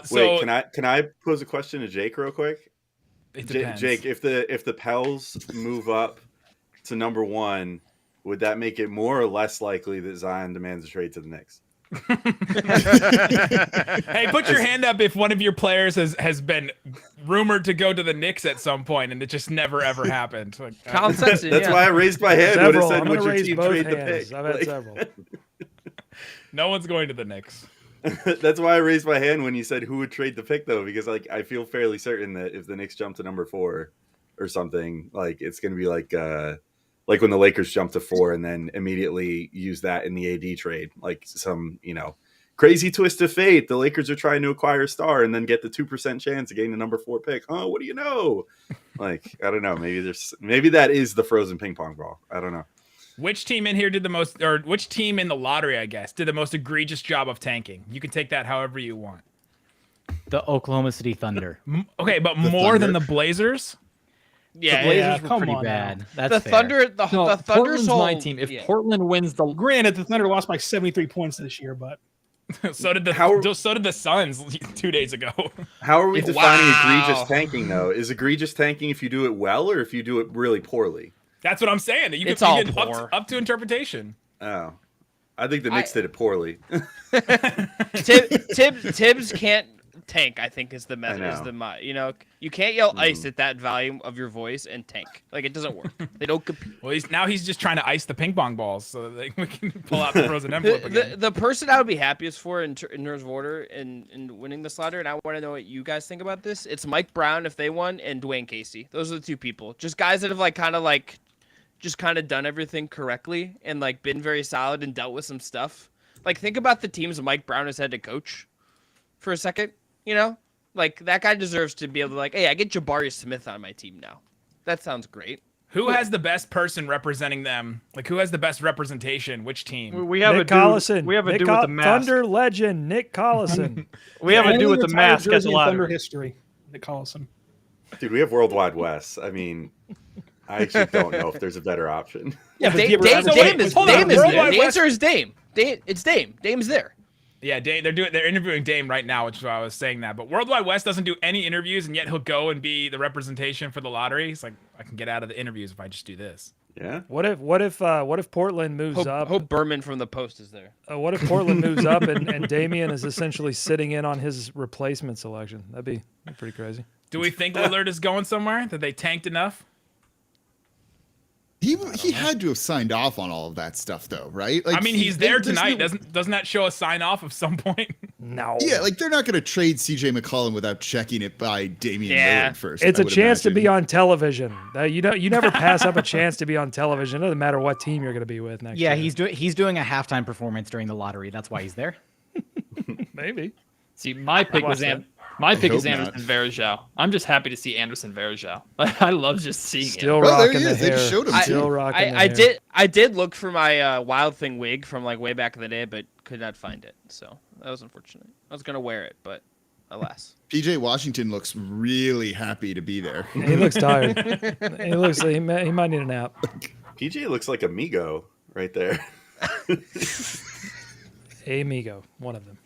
[SPEAKER 1] So
[SPEAKER 9] Wait, can I pose a question to Jake real quick?
[SPEAKER 1] it depends.
[SPEAKER 9] Jake, if the Pels move up to number 1, would that make it more or less likely that Zion demands a trade to the Knicks?
[SPEAKER 1] Hey, put your hand up if one of your players has been rumored to go to the Knicks at some point and it just never ever happened. Like,
[SPEAKER 10] Colin Sexton.
[SPEAKER 9] That's
[SPEAKER 10] yeah.
[SPEAKER 9] why I raised my hand when it
[SPEAKER 2] Several.
[SPEAKER 9] said,
[SPEAKER 2] I'm
[SPEAKER 9] would
[SPEAKER 2] gonna
[SPEAKER 9] your
[SPEAKER 2] raise
[SPEAKER 9] team
[SPEAKER 2] both
[SPEAKER 9] trade the
[SPEAKER 2] hands.
[SPEAKER 9] pick?
[SPEAKER 2] I've had
[SPEAKER 9] Like,
[SPEAKER 2] several.
[SPEAKER 1] no one's going to the Knicks.
[SPEAKER 9] that's why I raised my hand when you said who would trade the pick, though, because like I feel fairly certain that if the Knicks jump to number 4 or something, like it's going to be like when the Lakers jump to 4 and then immediately use that in the AD trade, like some, crazy twist of fate. The Lakers are trying to acquire a star and then get the 2% chance of getting the number 4 pick. Oh, what do you know? Like, I don't know. Maybe that is the frozen ping pong ball. I don't know.
[SPEAKER 1] Which team in here did the most, or which team in the lottery, I guess, did the most egregious job of tanking? You can take that however you want.
[SPEAKER 6] The Oklahoma City Thunder.
[SPEAKER 1] Okay, but
[SPEAKER 5] The
[SPEAKER 1] more than
[SPEAKER 5] Thunder?
[SPEAKER 1] the Blazers?
[SPEAKER 10] Yeah,
[SPEAKER 6] the Blazers
[SPEAKER 3] yeah,
[SPEAKER 6] were
[SPEAKER 3] come
[SPEAKER 6] pretty
[SPEAKER 3] on now.
[SPEAKER 6] bad. That's
[SPEAKER 10] the
[SPEAKER 6] fair.
[SPEAKER 10] Thunder. The
[SPEAKER 4] No,
[SPEAKER 10] Thunder's
[SPEAKER 4] Portland's
[SPEAKER 10] whole
[SPEAKER 4] my team. If
[SPEAKER 10] yeah.
[SPEAKER 4] Portland wins the
[SPEAKER 3] Granted, the Thunder lost by 73 points this year, but
[SPEAKER 1] so did the Suns 2 days ago.
[SPEAKER 9] How are we defining
[SPEAKER 10] Wow.
[SPEAKER 9] egregious tanking, though? Is egregious tanking if you do it well or if you do it really poorly?
[SPEAKER 1] That's what I'm saying. You
[SPEAKER 10] It's
[SPEAKER 1] can
[SPEAKER 10] all
[SPEAKER 1] get
[SPEAKER 10] poor.
[SPEAKER 1] up to interpretation.
[SPEAKER 9] Oh, I think the Knicks did it poorly.
[SPEAKER 10] Tibbs can't tank. I think is the method.
[SPEAKER 9] I
[SPEAKER 10] Is
[SPEAKER 9] know.
[SPEAKER 10] the you can't yell ice at that volume of your voice and tank. Like it doesn't work. They don't compete.
[SPEAKER 1] Well, he's just trying to ice the ping pong balls so that we can pull out the frozen envelope again.
[SPEAKER 10] The person I would be happiest for in terms of order in winning the slaughter, and I want to know what you guys think about this. It's Mike Brown if they won, and Dwayne Casey. Those are the two people. Just guys that have just kind of done everything correctly and like been very solid and dealt with some stuff. Like think about the teams Mike Brown has had to coach for a second. Like that guy deserves to be able to hey, I get Jabari Smith on my team now. That sounds great.
[SPEAKER 1] Who has the best person representing them? Like, who has the best representation? Which team?
[SPEAKER 7] We have
[SPEAKER 2] Nick
[SPEAKER 7] a dude.
[SPEAKER 2] Collison.
[SPEAKER 7] We have a
[SPEAKER 2] Nick
[SPEAKER 7] dude with the mask.
[SPEAKER 2] Thunder legend Nick Collison.
[SPEAKER 7] We have a
[SPEAKER 3] only
[SPEAKER 7] dude with the
[SPEAKER 3] retired
[SPEAKER 7] mask at
[SPEAKER 3] jersey
[SPEAKER 7] the
[SPEAKER 3] in Thunder
[SPEAKER 7] lottery.
[SPEAKER 3] history. Nick Collison.
[SPEAKER 9] Dude, we have Worldwide Wes. I mean, I actually don't know if there's a better option.
[SPEAKER 10] Yeah,
[SPEAKER 3] but
[SPEAKER 10] Dame,
[SPEAKER 3] give her-
[SPEAKER 10] Dame,
[SPEAKER 3] so
[SPEAKER 10] Dame
[SPEAKER 3] wait,
[SPEAKER 10] is
[SPEAKER 3] hold on,
[SPEAKER 10] Dame is there.
[SPEAKER 1] Worldwide
[SPEAKER 10] The
[SPEAKER 1] West-
[SPEAKER 10] answer is Dame. It's Dame. Dame's there.
[SPEAKER 1] Yeah, they're interviewing Dame right now, which is why I was saying that. But Worldwide West doesn't do any interviews, and yet he'll go and be the representation for the lottery. It's like, I can get out of the interviews if I just do this.
[SPEAKER 9] Yeah.
[SPEAKER 2] What if Portland moves up?
[SPEAKER 10] Hope Berman from the Post is there.
[SPEAKER 2] What if Portland moves up and Damian is essentially sitting in on his replacement selection? That'd be pretty crazy.
[SPEAKER 1] Do we think Lillard is going somewhere? That they tanked enough?
[SPEAKER 5] He had to have signed off on all of that stuff, though, right? Like,
[SPEAKER 1] I mean, he's there
[SPEAKER 5] there's
[SPEAKER 1] tonight.
[SPEAKER 5] no-
[SPEAKER 1] Doesn't that show a sign off of some point?
[SPEAKER 2] No.
[SPEAKER 5] Yeah, like they're not going to trade CJ McCollum without checking it by Damian
[SPEAKER 10] Yeah.
[SPEAKER 5] Lillard first.
[SPEAKER 2] It's
[SPEAKER 5] I
[SPEAKER 2] a
[SPEAKER 5] would
[SPEAKER 2] chance to be
[SPEAKER 5] imagine.
[SPEAKER 2] on television. You never pass up a chance to be on television. It doesn't matter what team you're going to be with next
[SPEAKER 6] Yeah,
[SPEAKER 2] year.
[SPEAKER 6] he's doing a halftime performance during the lottery. That's why he's there.
[SPEAKER 2] Maybe.
[SPEAKER 4] See, my pick
[SPEAKER 2] watch
[SPEAKER 4] was
[SPEAKER 2] that.
[SPEAKER 9] hope
[SPEAKER 4] Anderson
[SPEAKER 9] not.
[SPEAKER 4] Varejao. I'm just happy to see Anderson Varejao. I love just seeing
[SPEAKER 2] Still
[SPEAKER 4] it.
[SPEAKER 5] Well, there
[SPEAKER 2] rocking
[SPEAKER 5] he
[SPEAKER 2] the
[SPEAKER 5] is. They
[SPEAKER 2] hair.
[SPEAKER 5] just showed him
[SPEAKER 2] Still
[SPEAKER 5] too.
[SPEAKER 2] rocking the
[SPEAKER 10] I
[SPEAKER 2] hair.
[SPEAKER 10] did look for my Wild Thing wig from like way back in the day, but could not find it. So that was unfortunate. I was gonna wear it, but alas.
[SPEAKER 5] PJ Washington looks really happy to be there.
[SPEAKER 2] He looks tired. He looks like he might need a nap.
[SPEAKER 9] PJ looks like Amigo right there.
[SPEAKER 2] Amigo, one of them.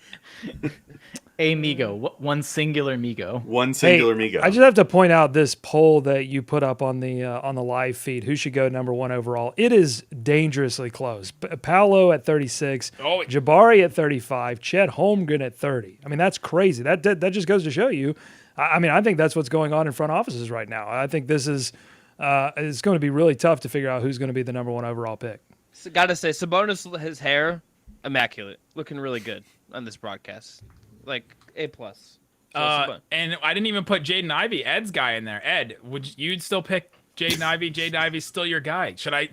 [SPEAKER 6] A Migo, one singular Migo.
[SPEAKER 9] One singular Migo.
[SPEAKER 2] I just have to point out this poll that you put up on the live feed. Who should go number 1 overall? It is dangerously close. Paolo at 36, Jabari at 35, Chet Holmgren at 30. I mean, that's crazy. That just goes to show you. I mean, I think that's what's going on in front offices right now. I think this is it's going to be really tough to figure out who's going to be the number 1 overall pick.
[SPEAKER 10] So, gotta say, Sabonis, his hair, immaculate, looking really good on this broadcast. Like A+.
[SPEAKER 1] And I didn't even put Jaden Ivey, Ed's guy, in there. Ed, you'd still pick Jaden Ivey? Jaden Ivey's still your guy. Should I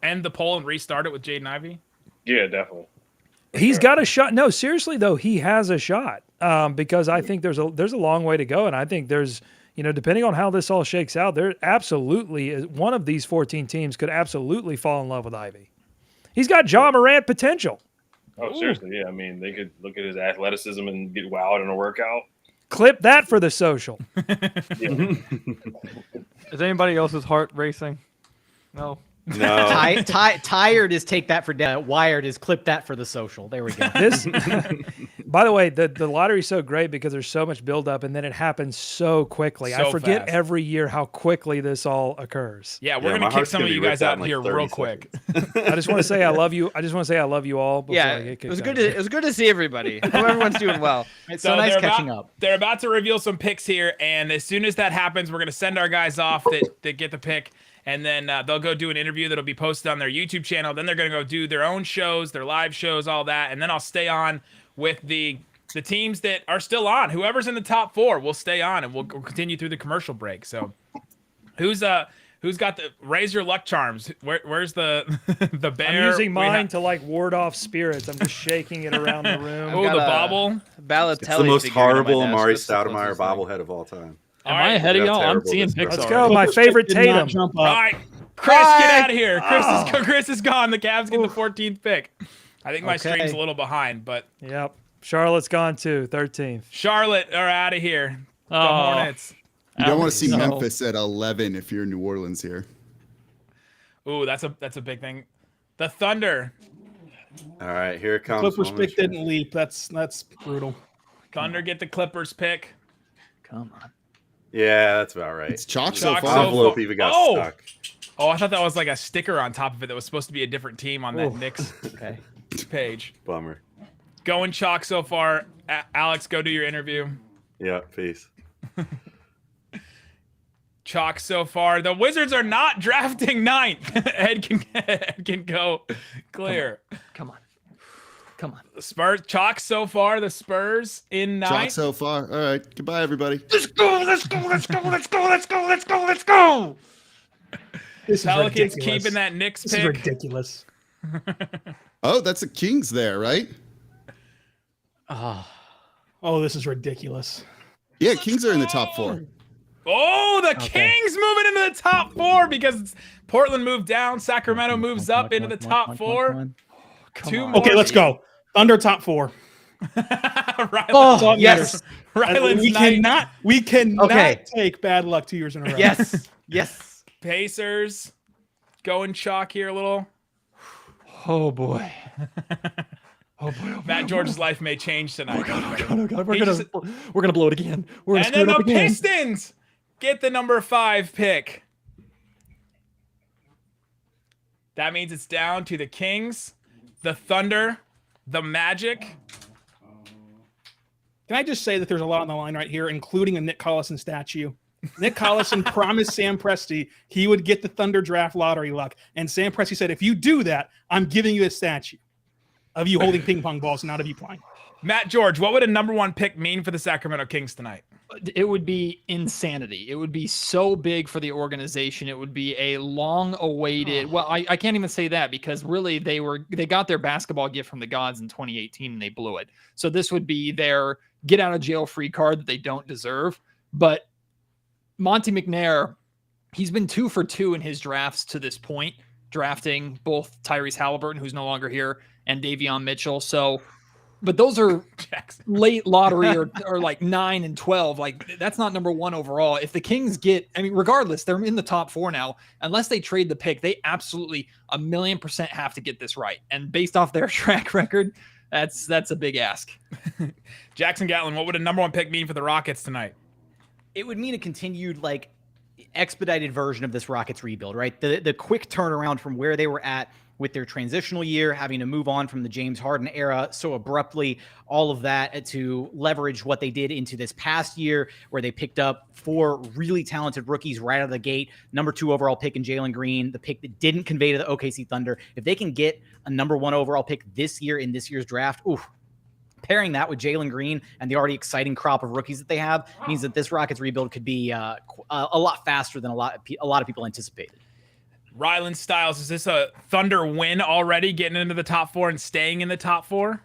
[SPEAKER 1] end the poll and restart it with Jaden Ivey?
[SPEAKER 8] Yeah, definitely.
[SPEAKER 2] He's got a shot. No, seriously though, he has a shot. Because I think there's a long way to go, and I think there's, depending on how this all shakes out, there absolutely is one of these 14 teams could absolutely fall in love with Ivey. He's got Ja Morant potential.
[SPEAKER 8] Oh, seriously, yeah. I mean, they could look at his athleticism and get wowed in a workout.
[SPEAKER 2] Clip that for the social.
[SPEAKER 7] Is anybody else's heart racing? No.
[SPEAKER 9] No.
[SPEAKER 6] Tired is take that for wired is clip that for the social. There we go.
[SPEAKER 2] This, by the way, the lottery's so great because there's so much buildup and then it happens so quickly.
[SPEAKER 1] So
[SPEAKER 2] I forget
[SPEAKER 1] fast.
[SPEAKER 2] every year how quickly this all occurs.
[SPEAKER 1] Yeah, we're gonna kick some of you guys out here real quick.
[SPEAKER 2] I just want to say I love you. I just want to say I love you all. Before I get kicked
[SPEAKER 10] it was
[SPEAKER 2] out.
[SPEAKER 10] It was good to see everybody. Hope everyone's doing well.
[SPEAKER 6] It's so nice catching up.
[SPEAKER 1] They're about to reveal some picks here, and as soon as that happens, we're gonna send our guys off that get the pick. And then they'll go do an interview that'll be posted on their YouTube channel. Then they're going to go do their own shows, their live shows, all that. And then I'll stay on with the teams that are still on. Whoever's in the top 4 will stay on, and we'll continue through the commercial break. So who's got the raise your luck charms? Where's the the bear?
[SPEAKER 2] I'm using mine to ward off spirits. I'm just shaking it around the room.
[SPEAKER 1] Oh, the bobble.
[SPEAKER 10] Balotelli.
[SPEAKER 9] It's the most horrible Amari
[SPEAKER 10] That's so
[SPEAKER 9] Stoudemire
[SPEAKER 10] close.
[SPEAKER 9] bobblehead of all time.
[SPEAKER 7] Am I ahead of
[SPEAKER 9] That's
[SPEAKER 7] y'all? I'm
[SPEAKER 9] terrible,
[SPEAKER 7] seeing
[SPEAKER 9] this
[SPEAKER 7] picks
[SPEAKER 2] Let's
[SPEAKER 7] already.
[SPEAKER 2] go. My favorite
[SPEAKER 3] Did not
[SPEAKER 2] Tatum.
[SPEAKER 3] jump
[SPEAKER 1] All
[SPEAKER 3] up.
[SPEAKER 1] right, Chris, get out of here. Chris is gone. The Cavs get the 14th pick. I think my stream's a little behind, but
[SPEAKER 2] Yep. Charlotte's gone too. 13th.
[SPEAKER 1] Charlotte are out of here. The
[SPEAKER 7] Oh.
[SPEAKER 1] Hornets.
[SPEAKER 5] You don't want to see
[SPEAKER 7] So-
[SPEAKER 5] Memphis at 11 if you're New Orleans here.
[SPEAKER 1] Ooh, that's a big thing. The Thunder.
[SPEAKER 9] All right, here it comes.
[SPEAKER 3] Clippers
[SPEAKER 9] Moment of
[SPEAKER 3] pick
[SPEAKER 9] truth.
[SPEAKER 3] didn't leap. That's brutal.
[SPEAKER 1] Thunder get the Clippers pick.
[SPEAKER 6] Come on.
[SPEAKER 9] Yeah, that's about right.
[SPEAKER 5] It's chalk so
[SPEAKER 1] Chalk
[SPEAKER 5] far.
[SPEAKER 1] so
[SPEAKER 9] Envelope
[SPEAKER 1] far.
[SPEAKER 9] even got
[SPEAKER 1] Oh!
[SPEAKER 9] stuck.
[SPEAKER 1] Oh, I thought that was like a sticker on top of it that was supposed to be a different team on that Knicks
[SPEAKER 6] Okay.
[SPEAKER 1] page.
[SPEAKER 9] Bummer.
[SPEAKER 1] Going chalk so far. Alex, go do your interview.
[SPEAKER 9] Yeah, peace.
[SPEAKER 1] Chalk so far. The Wizards are not drafting 9th. Ed can go clear.
[SPEAKER 6] Come on.
[SPEAKER 1] The Spurs. Chalk so far. The Spurs in 9th.
[SPEAKER 5] Chalk so far. All right. Goodbye, everybody.
[SPEAKER 3] This is
[SPEAKER 1] Pelicans
[SPEAKER 3] ridiculous.
[SPEAKER 1] keeping that Knicks
[SPEAKER 3] This is
[SPEAKER 1] pick.
[SPEAKER 3] ridiculous.
[SPEAKER 5] Oh, that's a Kings there, right?
[SPEAKER 3] Oh, this is ridiculous.
[SPEAKER 5] Yeah, Kings are in the top 4.
[SPEAKER 1] Oh, the Kings moving into the top 4 because Portland moved down. Sacramento moves up into the top 4. Two more.
[SPEAKER 3] Okay, let's go. Thunder top 4.
[SPEAKER 1] Ryland,
[SPEAKER 6] yes.
[SPEAKER 1] Ryland's
[SPEAKER 3] We
[SPEAKER 1] night.
[SPEAKER 3] cannot
[SPEAKER 6] Okay.
[SPEAKER 3] take bad luck 2 years in a row.
[SPEAKER 6] Yes. Yes.
[SPEAKER 1] Pacers going chalk here a little.
[SPEAKER 7] Oh boy.
[SPEAKER 1] Matt George's life may change tonight.
[SPEAKER 7] Oh God,
[SPEAKER 1] He just-
[SPEAKER 7] we're gonna blow it again. We're gonna
[SPEAKER 1] And
[SPEAKER 7] screw
[SPEAKER 1] then
[SPEAKER 7] it
[SPEAKER 1] the
[SPEAKER 7] up again.
[SPEAKER 1] Pistons get the number 5 pick. That means it's down to the Kings, the Thunder, the Magic.
[SPEAKER 3] Can I just say that there's a lot on the line right here, including a Nick Collison statue? Nick Collison promised Sam Presti he would get the Thunder draft lottery luck. And Sam Presti said, if you do that, I'm giving you a statue of you holding ping pong balls, not of you playing.
[SPEAKER 1] Matt George, what would a number 1 pick mean for the Sacramento Kings tonight?
[SPEAKER 4] It would be insanity. It would be so big for the organization. It would be a long-awaited. Well, I can't even say that because really they got their basketball gift from the gods in 2018 and they blew it. So this would be their get out of jail free card that they don't deserve. But Monty McNair, he's been 2 for 2 in his drafts to this point, drafting both Tyrese Halliburton, who's no longer here, and Davion Mitchell. So. But those are late lottery or like 9 and 12. Like that's not number 1 overall. If the Kings get, I mean, regardless, they're in the top 4 now. Unless they trade the pick, they absolutely 1,000,000% have to get this right. And based off their track record, That's a big ask.
[SPEAKER 1] Jackson Gatlin, what would a number 1 pick mean for the Rockets tonight?
[SPEAKER 6] It would mean a continued expedited version of this Rockets rebuild, right? The quick turnaround from where they were at with their transitional year, having to move on from the James Harden era so abruptly, all of that to leverage what they did into this past year where they picked up 4 really talented rookies right out of the gate, number 2 overall pick in Jalen Green, the pick that didn't convey to the OKC Thunder. If they can get a number 1 overall pick this year in this year's draft, pairing that with Jalen Green and the already exciting crop of rookies that they have means that this Rockets rebuild could be a lot faster than a lot of people anticipated.
[SPEAKER 1] Rylan Styles, is this a Thunder win already, getting into the top 4 and staying in the top 4?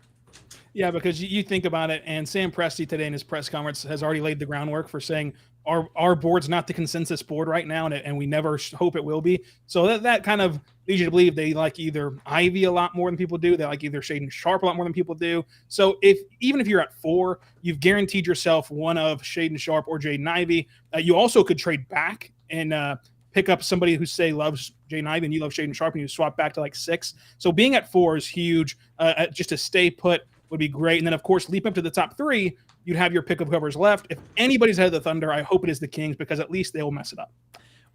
[SPEAKER 3] Yeah, because you think about it, and Sam Presti today in his press conference has already laid the groundwork for saying our board's not the consensus board right now, and we never hope it will be. So that kind of leads you to believe they like either Ivy a lot more than people do. They like either Shaedon Sharpe a lot more than people do. So even if you're at 4, you've guaranteed yourself one of Shaedon Sharpe or Jaden Ivey. You also could trade back and pick up somebody who loves Jaden Ivey and you love Shaedon Sharpe and you swap back to 6. So being at 4 is huge. Just to stay put would be great. And then, of course, leap up to the top 3, you'd have your pick of whoever's left. If anybody's ahead of the Thunder, I hope it is the Kings because at least they will mess it up.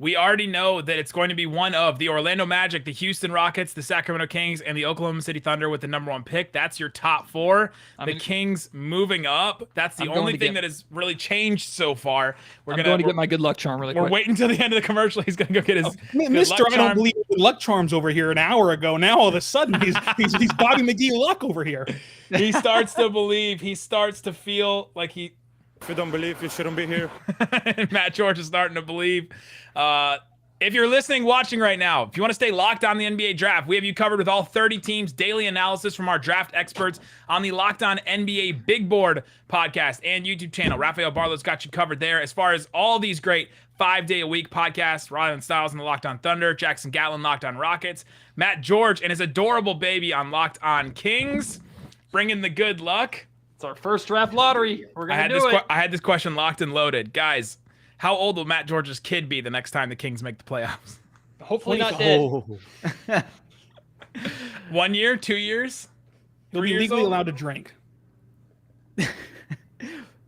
[SPEAKER 1] We already know that it's going to be one of the Orlando Magic, the Houston Rockets, the Sacramento Kings, and the Oklahoma City Thunder with the number 1 pick. That's your top 4. The Kings moving up. That's the only thing that has really changed so far.
[SPEAKER 4] I'm going to get my good luck charm really quick.
[SPEAKER 1] We're waiting until the end of the commercial. He's going to go get his
[SPEAKER 3] Mr. I don't believe in luck charms over here an hour ago. Now all of a sudden he's Bobby McGee luck over here.
[SPEAKER 1] He starts to believe. He starts to feel like he...
[SPEAKER 11] If you don't believe, you shouldn't be here.
[SPEAKER 1] Matt George is starting to believe. If you're listening, watching right now, if you want to stay locked on the NBA draft, we have you covered with all 30 teams, daily analysis from our draft experts on the Locked On NBA Big Board podcast and YouTube channel. Rafael Barlow's got you covered there. As far as all these great 5-day-a-week podcasts, Rylan Styles and the Locked On Thunder, Jackson Gatlin, Locked On Rockets, Matt George and his adorable baby on Locked On Kings, bringing the good luck.
[SPEAKER 4] It's our first draft lottery. We're going to do it.
[SPEAKER 1] I had this question locked and loaded. Guys, how old will Matt George's kid be the next time the Kings make the playoffs?
[SPEAKER 4] Hopefully not dead.
[SPEAKER 1] 1 year, 2 years?
[SPEAKER 3] He'll be legally allowed to drink.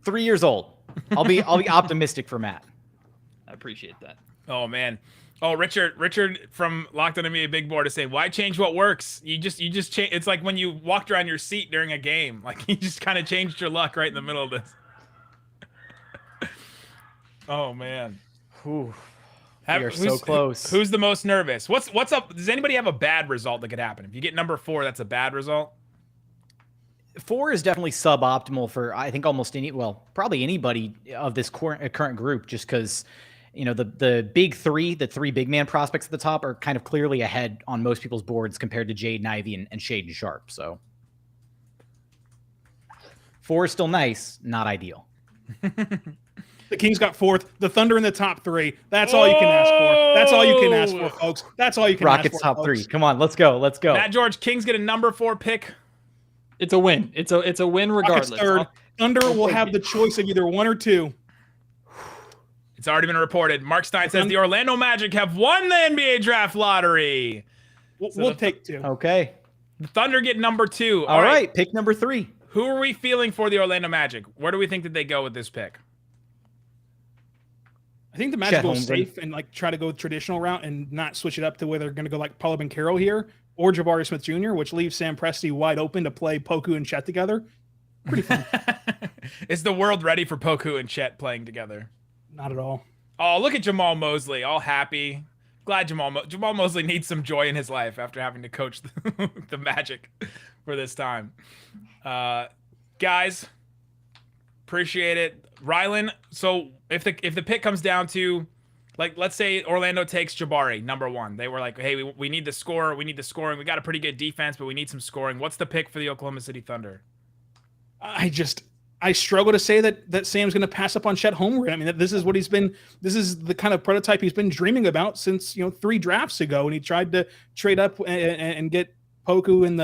[SPEAKER 6] 3 years old. I'll be optimistic for Matt.
[SPEAKER 4] I appreciate that.
[SPEAKER 1] Oh man. Oh, Richard from Locked On NBA Big Board is saying, why change what works? You just change. It's like when you walked around your seat during a game. Like you just kind of changed your luck right in the middle of this. Oh man.
[SPEAKER 6] We are so close.
[SPEAKER 1] Who's the most nervous? What's up? Does anybody have a bad result that could happen? If you get number 4, that's a bad result.
[SPEAKER 6] 4 is definitely suboptimal for I think almost probably anybody of this current group, just because the big 3, the 3 big man prospects at the top are kind of clearly ahead on most people's boards compared to Jaden Ivey and Shaedon Sharpe. So 4 is still nice, not ideal.
[SPEAKER 3] The Kings got 4th. The Thunder in the top 3. That's all you can ask for. That's all you can ask for, folks. That's all you can
[SPEAKER 6] Rockets
[SPEAKER 3] ask for.
[SPEAKER 6] Rockets top
[SPEAKER 3] folks.
[SPEAKER 6] 3. Come on, let's go.
[SPEAKER 1] Matt George, Kings get a number 4 pick.
[SPEAKER 4] It's a win. It's a win regardless.
[SPEAKER 3] Rockets 3rd. Thunder will have the choice of either 1 or 2.
[SPEAKER 1] It's already been reported. Mark Stein says the Orlando Magic have won the NBA draft lottery.
[SPEAKER 3] We'll take 2.
[SPEAKER 6] Okay.
[SPEAKER 1] The Thunder get number 2.
[SPEAKER 6] All right, pick number 3.
[SPEAKER 1] Who are we feeling for the Orlando Magic? Where do we think that they go with this pick?
[SPEAKER 3] I think the Magic go safe and try to go traditional route and not switch it up to where they're going to go like Paolo Banchero here or Jabari Smith Jr., which leaves Sam Presti wide open to play Poku and Chet together. Pretty fun.
[SPEAKER 1] Is the world ready for Poku and Chet playing together?
[SPEAKER 3] Not at all.
[SPEAKER 1] Oh, look at Jamal Mosley, all happy. Glad Jamal Mosley needs some joy in his life after having to coach the Magic for this time. Guys, appreciate it. Rylan, so if the pick comes down to, let's say Orlando takes Jabari, number 1. They were like, hey, we need the score. We need the scoring. We got a pretty good defense, but we need some scoring. What's the pick for the Oklahoma City Thunder?
[SPEAKER 3] I struggle to say that Sam's going to pass up on Chet Holmgren. I mean, this is what he's been. This is the kind of prototype he's been dreaming about since 3 drafts ago, when he tried to trade up and get Poku in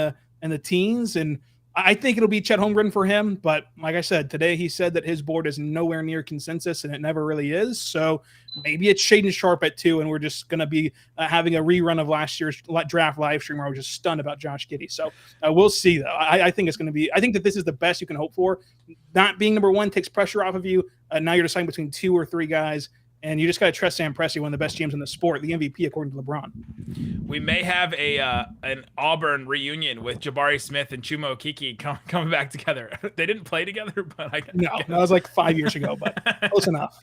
[SPEAKER 3] the teens, and I think it'll be Chet Holmgren for him, but like I said, today he said that his board is nowhere near consensus, and it never really is. So maybe it's Shaden Sharp at 2, and we're just going to be having a rerun of last year's draft live stream where I was just stunned about Josh Giddey. So we'll see, though. I think it's going to be – I think that this is the best you can hope for. Not being number 1 takes pressure off of you. Now you're deciding between 2 or 3 guys. And you just got to trust Sam Presti, one of the best GMs in the sport, the MVP according to LeBron.
[SPEAKER 1] We may have an Auburn reunion with Jabari Smith and Chuma Okeke coming back together. They didn't play together, but
[SPEAKER 3] No, that was like 5 years ago, but close enough.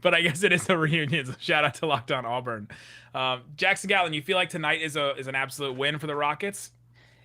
[SPEAKER 1] But I guess it is a reunion. So shout out to Locked On Auburn. Jackson Gatlin, you feel like tonight is an absolute win for the Rockets?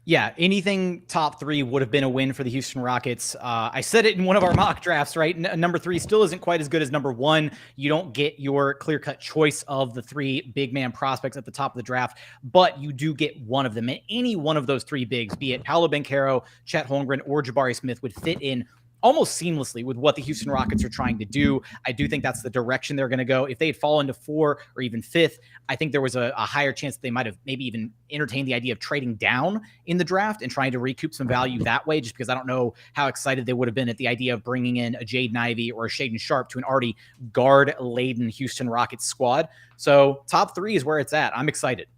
[SPEAKER 6] Yeah, anything top 3 would have been a win for the Houston Rockets. I said it in one of our mock drafts, right? Number 3 still isn't quite as good as number 1. You don't get your clear-cut choice of the 3 big man prospects at the top of the draft, but you do get one of them. And any one of those 3 bigs, be it Paolo Banchero, Chet Holmgren, or Jabari Smith, would fit in almost seamlessly with what the Houston Rockets are trying to do. I do think that's the direction they're going to go. If they had fallen to 4 or even 5th, I think there was a higher chance that they might have maybe even entertained the idea of trading down in the draft and trying to recoup some value that way, just because I don't know how excited they would have been at the idea of bringing in a Jaden Ivey or a Shaden Sharp to an already guard-laden Houston Rockets squad. So top 3 is where it's at. I'm excited.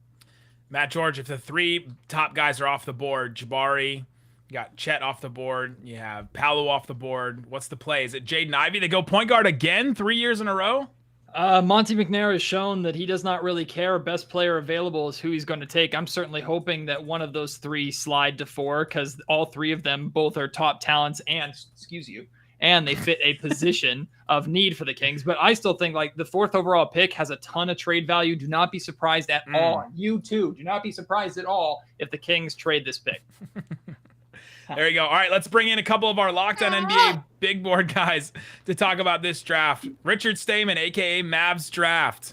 [SPEAKER 1] Matt George, if the 3 top guys are off the board, Jabari, you got Chet off the board. You have Paolo off the board. What's the play? Is it Jaden Ivey? They go point guard again 3 years in a row?
[SPEAKER 4] Monty McNair has shown that he does not really care. Best player available is who he's going to take. I'm certainly hoping that one of those 3 slide to 4 because all 3 of them both are top talents and they fit a position of need for the Kings. But I still think like the 4th overall pick has a ton of trade value. Do not be surprised at all. You too. Do not be surprised at all if the Kings trade this pick.
[SPEAKER 1] There you go. All right, let's bring in a couple of our Locked On NBA big board guys to talk about this draft. Richard Stamen, a.k.a. Mavs Draft.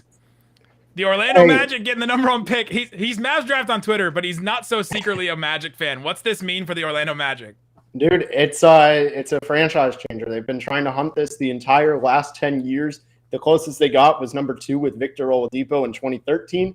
[SPEAKER 1] The Orlando Magic getting the number 1 pick. He's Mavs Draft on Twitter, but he's not so secretly a Magic fan. What's this mean for the Orlando Magic?
[SPEAKER 12] Dude, it's a franchise changer. They've been trying to hunt this the entire last 10 years. The closest they got was number 2 with Victor Oladipo in 2013.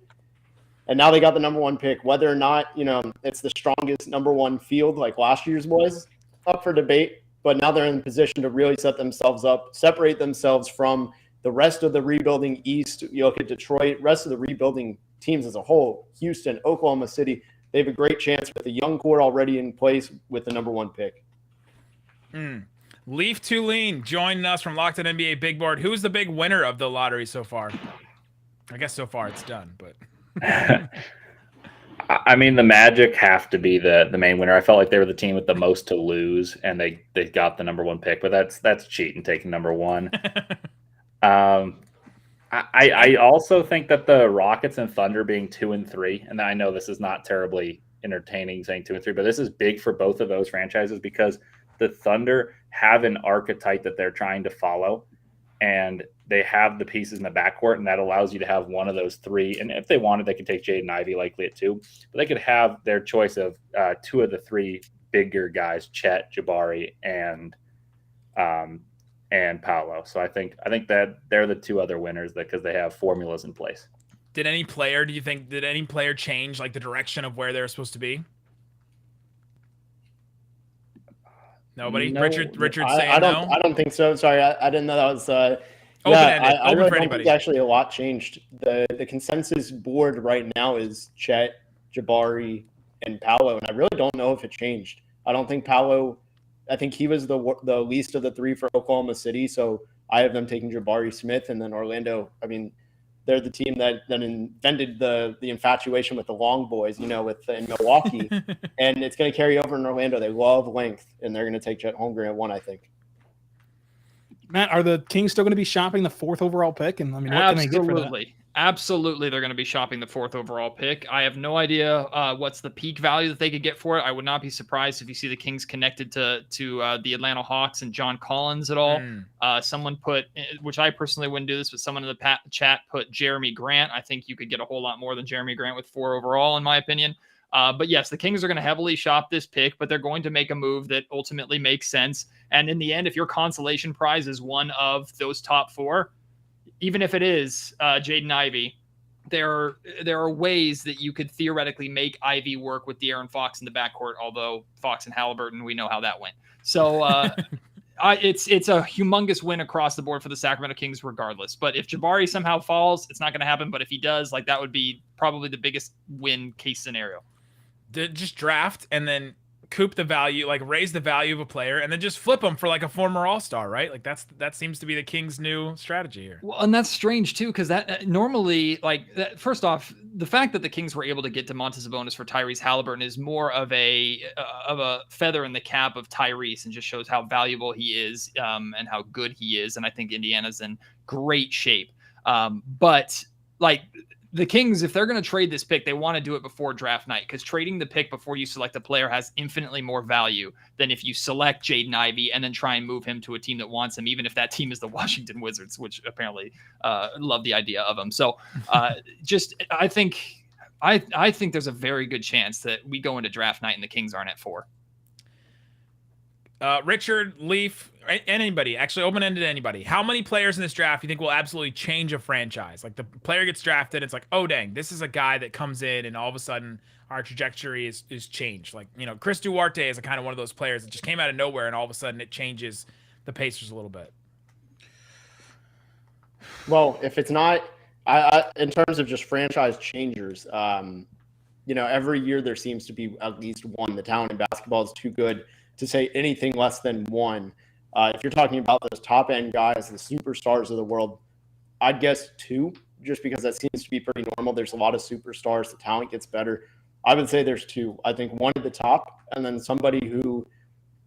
[SPEAKER 12] And now they got the number 1 pick. Whether or not, it's the strongest number 1 field like last year's was, up for debate. But now they're in position to really set themselves up, separate themselves from the rest of the rebuilding East. You look at Detroit, rest of the rebuilding teams as a whole, Houston, Oklahoma City. They have a great chance with the young core already in place with the number 1 pick.
[SPEAKER 1] Leaf Tulane joining us from Locked On NBA Big Board. Who's the big winner of the lottery so far? I guess so far it's done, but...
[SPEAKER 13] I mean, the Magic have to be the main winner. I felt like they were the team with the most to lose, and they got the number 1 pick, but that's cheating, taking number 1. I also think that the Rockets and Thunder being 2 and 3, and I know this is not terribly entertaining saying 2 and 3, but this is big for both of those franchises because the Thunder have an archetype that they're trying to follow, and they have the pieces in the backcourt, and that allows you to have one of those 3. And if they wanted, they could take Jaden Ivey likely at 2, but they could have their choice of 2 of the 3 bigger guys, Chet, Jabari, and Paolo. So I think that they're the 2 other winners because they have formulas in place.
[SPEAKER 1] Did any player change like the direction of where they're supposed to be? Nobody?
[SPEAKER 12] No,
[SPEAKER 1] Richard saying
[SPEAKER 12] I
[SPEAKER 1] no?
[SPEAKER 12] don't think so. Sorry, I didn't know that was
[SPEAKER 1] open-ended.
[SPEAKER 12] I
[SPEAKER 1] Open
[SPEAKER 12] really
[SPEAKER 1] for
[SPEAKER 12] don't
[SPEAKER 1] anybody.
[SPEAKER 12] think actually a lot changed. The consensus board right now is Chet, Jabari, and Paolo, and I really don't know if it changed. I don't think Paolo. I think he was the least of the 3 for Oklahoma City, so I have them taking Jabari Smith, and then Orlando. I mean, they're the team that invented the infatuation with the long boys, in Milwaukee, and it's going to carry over in Orlando. They love length, and they're going to take Chet Holmgren at 1, I think.
[SPEAKER 3] Matt, are the Kings still going to be shopping the 4th overall pick? And I mean, what can they get for that?
[SPEAKER 4] Absolutely, they're going to be shopping the 4th overall pick. I have no idea what's the peak value that they could get for it. I would not be surprised if you see the Kings connected to the Atlanta Hawks and John Collins at all. Someone put, which I personally wouldn't do this, but someone in the chat put Jeremy Grant. I think you could get a whole lot more than Jeremy Grant with 4 overall, in my opinion. But yes, the Kings are going to heavily shop this pick, but they're going to make a move that ultimately makes sense. And in the end, if your consolation prize is one of those top 4, even if it is Jaden Ivey, there are ways that you could theoretically make Ivy work with De'Aaron Fox in the backcourt, although Fox and Halliburton, we know how that went. So it's a humongous win across the board for the Sacramento Kings regardless. But if Jabari somehow falls, it's not going to happen. But if he does, like, that would be probably the biggest win case scenario.
[SPEAKER 1] Just draft and then coop the value, like raise the value of a player, and then just flip them for like a former All-Star, right? Like that seems to be the Kings' new strategy here.
[SPEAKER 4] Well, and that's strange too, because that normally, like, that, first off, the fact that the Kings were able to get Domantas Sabonis for Tyrese Halliburton is more of a feather in the cap of Tyrese, and just shows how valuable he is, and how good he is. And I think Indiana's in great shape. But like, the Kings, if they're going to trade this pick, they want to do it before draft night, because trading the pick before you select a player has infinitely more value than if you select Jaden Ivey and then try and move him to a team that wants him, even if that team is the Washington Wizards, which apparently love the idea of him. So I think there's a very good chance that we go into draft night and the Kings aren't at 4.
[SPEAKER 1] Richard, Leaf, anybody, actually open-ended anybody. How many players in this draft you think will absolutely change a franchise? Like, the player gets drafted, it's like, oh dang, this is a guy that comes in and all of a sudden our trajectory is changed. Like, Chris Duarte is a kind of one of those players that just came out of nowhere and all of a sudden it changes the Pacers a little bit.
[SPEAKER 12] Well, if it's not, in terms of just franchise changers, every year there seems to be at least one. The talent in basketball is too good to say anything less than one. If you're talking about those top end guys, the superstars of the world, I'd guess 2, just because that seems to be pretty normal. There's a lot of superstars. The talent gets better. I would say there's 2. I think one at the top, and then somebody who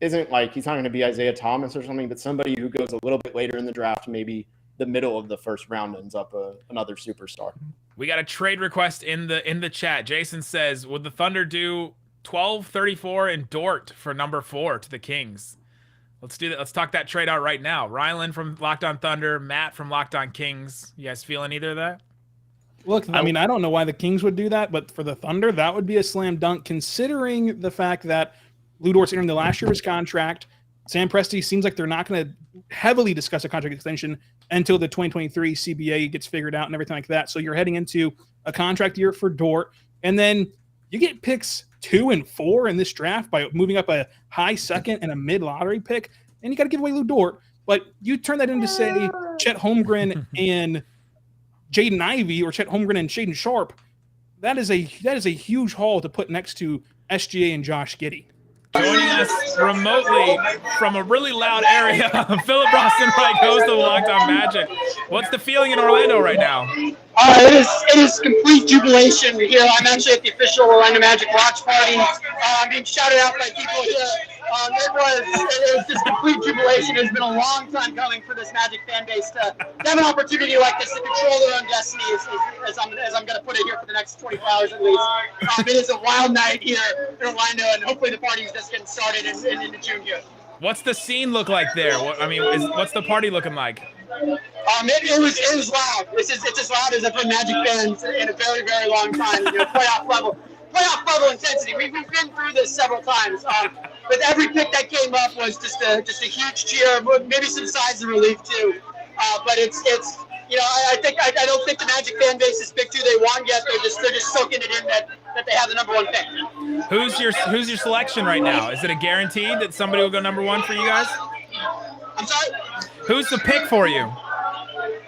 [SPEAKER 12] isn't like, he's not going to be Isaiah Thomas or something, but somebody who goes a little bit later in the draft, maybe the middle of the first round, ends up another superstar.
[SPEAKER 1] We got a trade request in the chat. Jason says, would the Thunder do 12-34 and Dort for number 4 to the Kings? Let's do that. Let's talk that trade out right now. Rylan from Locked On Thunder, Matt from Locked On Kings. You guys feeling either of that?
[SPEAKER 3] Look, I mean, I don't know why the Kings would do that, but for the Thunder, that would be a slam dunk, considering the fact that Lou Dort's entering the last year of his contract. Sam Presti seems like they're not going to heavily discuss a contract extension until the 2023 CBA gets figured out and everything like that. So you're heading into a contract year for Dort, and then you get picks 2 and 4 in this draft by moving up a high second and a mid lottery pick, and you got to give away Lou Dort. But you turn that into, say, Chet Holmgren and Jaden Ivey, or Chet Holmgren and Shaedon Sharpe. That is a huge haul to put next to SGA and Josh Giddey.
[SPEAKER 1] Joining us remotely from a really loud area, Philip Rostenreich, host of Locked On Magic. What's the feeling in Orlando right now?
[SPEAKER 14] It is complete jubilation here. I'm actually at the official Orlando Magic watch party. I'm being shouted out by people here. It was just complete jubilation. It's been a long time coming for this Magic fan base to have an opportunity like this to control their own destiny, as I'm going to put it here for the next 24 hours at least. It is a wild night here in Orlando, and hopefully the party's just getting started into June here.
[SPEAKER 1] What's the scene look like there? What's the party looking like?
[SPEAKER 14] It was loud. It's as loud as I've heard Magic fans in a very, very long time. Playoff level intensity. We've been through this several times. But every pick that came up was just a huge cheer, maybe some sighs of relief too. But it's I don't think the Magic fan base has picked who they want yet. They're just soaking it in that they have the number 1 pick.
[SPEAKER 1] Who's your selection right now? Is it a guarantee that somebody will go number 1 for you guys?
[SPEAKER 14] I'm sorry?
[SPEAKER 1] Who's the pick for you?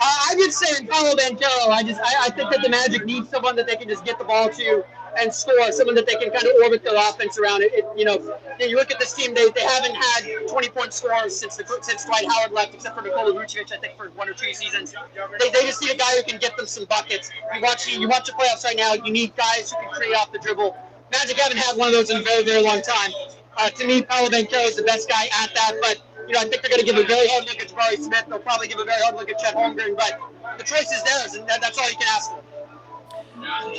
[SPEAKER 14] I've been saying Paolo Banchero. I think that the Magic need someone that they can just get the ball to and score, someone that they can kind of orbit their offense around. You look at this team; they haven't had 20-point scorers since Dwight Howard left, except for Nikola Vucevic, I think, for 1 or 2 seasons. They just need a guy who can get them some buckets. You watch the playoffs right now. You need guys who can create off the dribble. Magic haven't had one of those in a very, very long time. To me, Paolo Banchero is the best guy at that, but I think they're going to give a very hard look at Jabari Smith. They'll probably give a very hard look at Chet Holmgren, but the choice is theirs, and that's all you can ask for.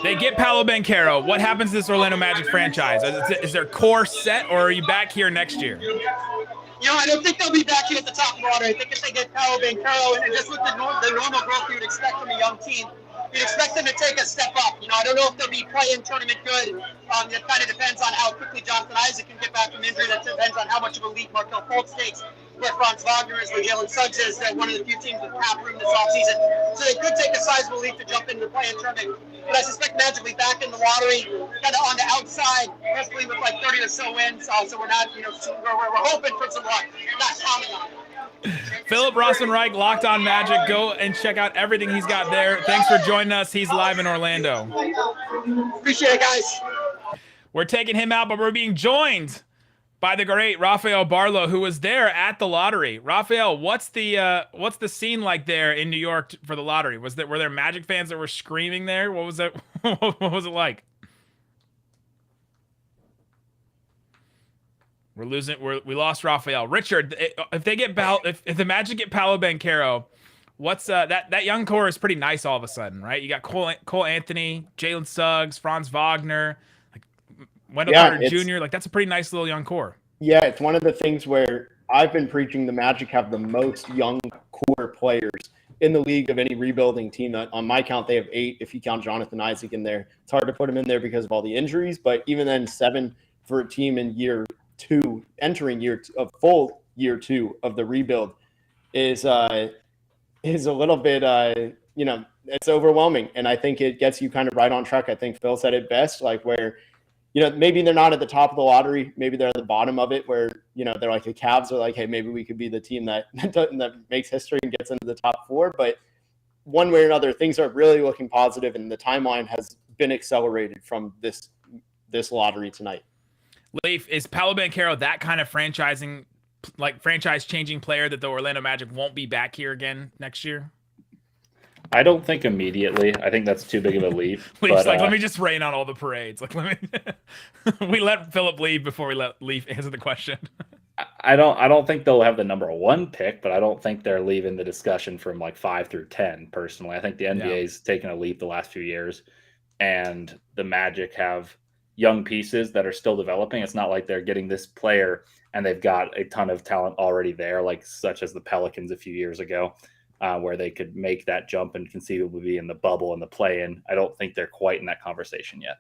[SPEAKER 1] They get Paolo Banchero. What happens to this Orlando Magic franchise? Is their core set, or are you back here next year?
[SPEAKER 14] I don't think they'll be back here at the top of the order. I think if they get Paolo Banchero, and just with the normal growth you would expect from a young team, you'd expect them to take a step up. I don't know if they'll be playing tournament good. It kind of depends on how quickly Jonathan Isaac can get back from injury. That depends on how much of a leap Markel Fultz takes, where Franz Wagner is, where Jalen Suggs is. They're one of the few teams with cap room this offseason. So they could take a sizable leap to jump into the play-in tournament. But I suspect Magic will be back in the lottery, kind of on the outside, possibly with like 30 or so wins. So we're not, we're hoping for some luck, not counting on it.
[SPEAKER 1] Philip Rosenreich, Locked On Magic. Go and check out everything he's got there. Thanks for joining us. He's live in Orlando.
[SPEAKER 14] Appreciate it, guys.
[SPEAKER 1] We're taking him out, but we're being joined by the great Rafael Barlow, who was there at the lottery. Rafael, what's the scene like there in New York for the lottery? Were there Magic fans that were screaming there? What was it? What was it like? We lost Rafael. Richard, if the Magic get Paolo Banchero, what's that young core is pretty nice all of a sudden, right? You got Cole Anthony, Jalen Suggs, Franz Wagner, like Wendell Carter Jr. Like that's a pretty nice little young core.
[SPEAKER 12] Yeah, it's one of the things where I've been preaching the Magic have the most young core players in the league of any rebuilding team. On my count, they have 8 if you count Jonathan Isaac in there. It's hard to put him in there because of all the injuries, but even then 7 for a team in year 2, entering full year 2 of the rebuild is a little bit it's overwhelming, and I think it gets you kind of right on track. I think Phil said it best, like where maybe they're not at the top of the lottery, maybe they're at the bottom of it, where they're like the Cavs are like, hey, maybe we could be the team that makes history and gets into the top 4, but one way or another things are really looking positive, and the timeline has been accelerated from this lottery tonight.
[SPEAKER 1] Leif, is Paolo Banchero that kind of franchise-changing player that the Orlando Magic won't be back here again next year?
[SPEAKER 13] I don't think immediately. I think that's too big of a leap.
[SPEAKER 1] Leif's let me just rain on all the parades. We let Philip leave before we let Leif answer the question.
[SPEAKER 13] I don't think they'll have the number 1 pick, but I don't think they're leaving the discussion from 5 through 10. Personally, I think the NBA's taken a leap the last few years, and the Magic have young pieces that are still developing. It's not like they're getting this player and they've got a ton of talent already there, such as the Pelicans a few years ago, where they could make that jump and conceivably be in the bubble and the play-in. I don't think they're quite in that conversation yet.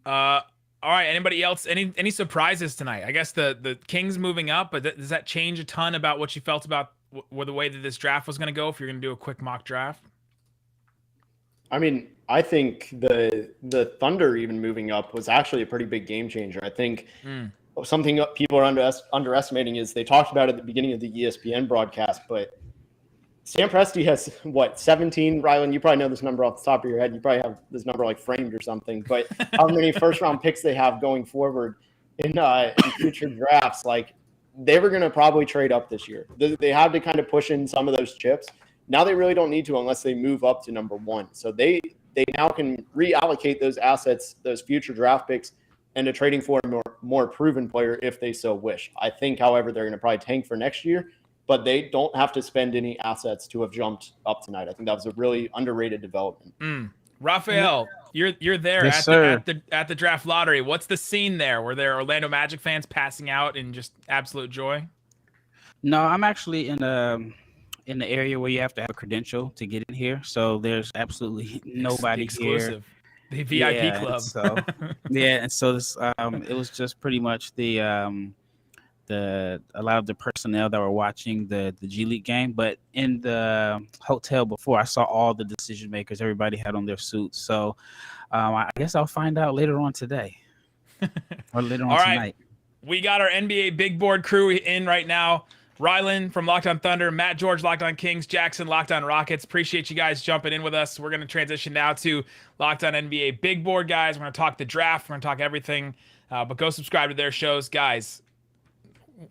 [SPEAKER 1] All right. Anybody else? Any surprises tonight? I guess the Kings moving up, but does that change a ton about what you felt about the way that this draft was going to go? If you're going to do a quick mock draft.
[SPEAKER 12] I mean, I think the Thunder even moving up was actually a pretty big game changer. I think something people are underestimating is they talked about it at the beginning of the ESPN broadcast, but Sam Presti has 17, Rylan, you probably know this number off the top of your head. You probably have this number framed or something, but how many first round picks they have going forward in future drafts, they were going to probably trade up this year. They had to kind of push in some of those chips. Now they really don't need to unless they move up to number 1. So they now can reallocate those assets, those future draft picks, into trading for a more proven player if they so wish. I think, however, they're going to probably tank for next year, but they don't have to spend any assets to have jumped up tonight. I think that was a really underrated development.
[SPEAKER 1] Rafael, you're there
[SPEAKER 15] yes,
[SPEAKER 1] at the draft lottery. What's the scene there? Were there Orlando Magic fans passing out in just absolute joy?
[SPEAKER 15] No, I'm actually in the area where you have to have a credential to get in here. So there's absolutely nobody
[SPEAKER 1] exclusive.
[SPEAKER 15] Here.
[SPEAKER 1] The VIP club.
[SPEAKER 15] So and so this it was just pretty much a lot of the personnel that were watching the G League game. But in the hotel before, I saw all the decision makers. Everybody had on their suits. So I guess I'll find out later on today or later on tonight.
[SPEAKER 1] We got our NBA big board crew in right now. Rylan from Locked On Thunder, Matt George, Locked On Kings, Jackson, Locked On Rockets. Appreciate you guys jumping in with us. We're going to transition now to Locked On NBA Big Board, guys. We're going to talk the draft. We're going to talk everything. But go subscribe to their shows, guys.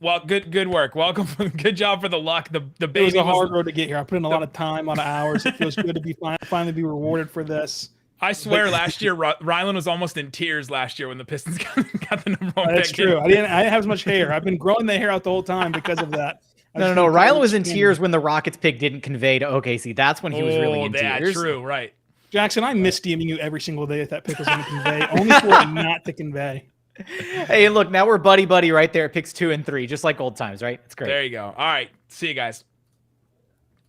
[SPEAKER 1] Well, good work. Welcome. Good job for the luck. The baby
[SPEAKER 3] it was a hard road to get here. I put in a lot of time, a lot of hours. It feels good to finally be rewarded for this.
[SPEAKER 1] I swear, last year Rylan was almost in tears last year when the Pistons got the number 1 pick.
[SPEAKER 3] That's true. I didn't have as much hair. I've been growing the hair out the whole time because of that.
[SPEAKER 6] No. Rylan was in tears when the Rockets pick didn't convey to OKC. That's when he was really in tears.
[SPEAKER 1] Yeah, true, right.
[SPEAKER 3] Jackson, I miss DMing you every single day if that pick was going to convey, only for it not to convey.
[SPEAKER 6] Hey, look, now we're buddy right there at picks 2 and 3, just like old times, right? It's great.
[SPEAKER 1] There you go. All right, see you guys.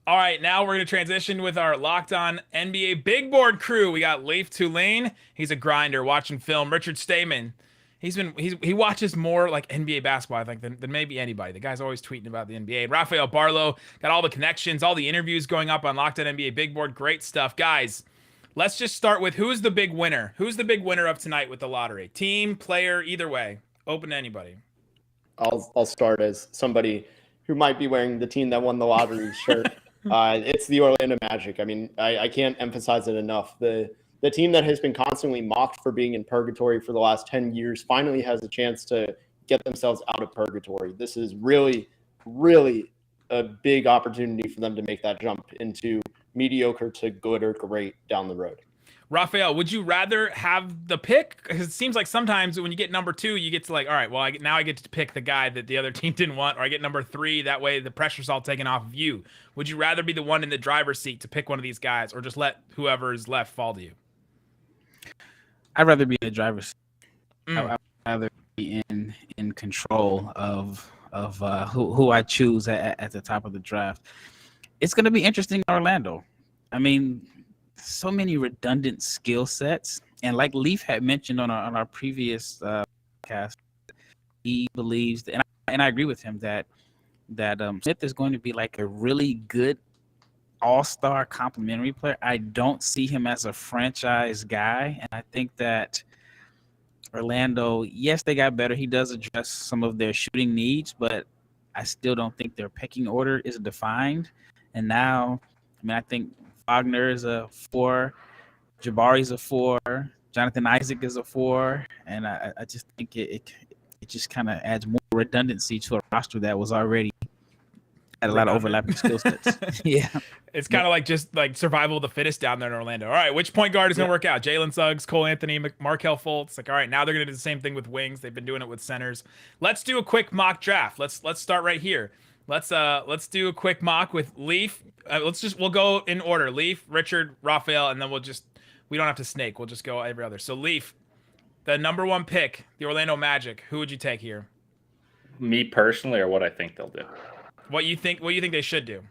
[SPEAKER 1] All right, now we're going to transition with our Locked On NBA Big Board crew. We got Leif Tulane. He's a grinder watching film. Richard Stamen. He watches more like NBA basketball, I think, than maybe anybody. The guy's always tweeting about the NBA. And Rafael Barlow got all the connections, all the interviews going up on Locked On NBA Big Board. Great stuff. Guys, let's just start with who's the big winner? Who's the big winner of tonight with the lottery? Team, player, either way. Open to anybody.
[SPEAKER 12] I'll start as somebody who might be wearing the team that won the lottery shirt. It's the Orlando Magic. I mean, I can't emphasize it enough. The team that has been constantly mocked for being in purgatory for the last 10 years finally has a chance to get themselves out of purgatory. This is really, really a big opportunity for them to make that jump into mediocre to good or great down the road.
[SPEAKER 1] Raphael, would you rather have the pick? Because it seems like sometimes when you get number 2, you get to like, all right, well, now I get to pick the guy that the other team didn't want, or I get number 3. That way the pressure's all taken off of you. Would you rather be the one in the driver's seat to pick one of these guys, or just let whoever is left fall to you?
[SPEAKER 15] I'd rather be in the driver's seat. I'd rather be in control of who I choose at the top of the draft. It's going to be interesting in Orlando. I mean, so many redundant skill sets, and like Leaf had mentioned on our previous podcast, he believes, and I agree with him that Smith is going to be like a really good all-star complementary player. I don't see him as a franchise guy, and I think that Orlando, yes, they got better. He does address some of their shooting needs, but I still don't think their pecking order is defined. And now, I mean, I think Wagner is a 4, Jabari's a 4, Jonathan Isaac is a 4, and I just think it just kind of adds more redundancy to a roster that was already had a lot of overlapping skill sets. Yeah,
[SPEAKER 1] it's kind of like just like survival of the fittest down there in Orlando. All right, which point guard is going to work out? Jalen Suggs, Cole Anthony, Markelle Fultz. Like, all right, now they're going to do the same thing with wings. They've been doing it with centers. Let's do a quick mock draft. Let's start right here. Let's do a quick mock with Leaf. We'll go in order. Leaf, Richard, Raphael, and then we don't have to snake. We'll just go every other. So Leaf, the number 1 pick, the Orlando Magic. Who would you take here?
[SPEAKER 13] Me personally, or what I think they'll do?
[SPEAKER 1] What you think they should do?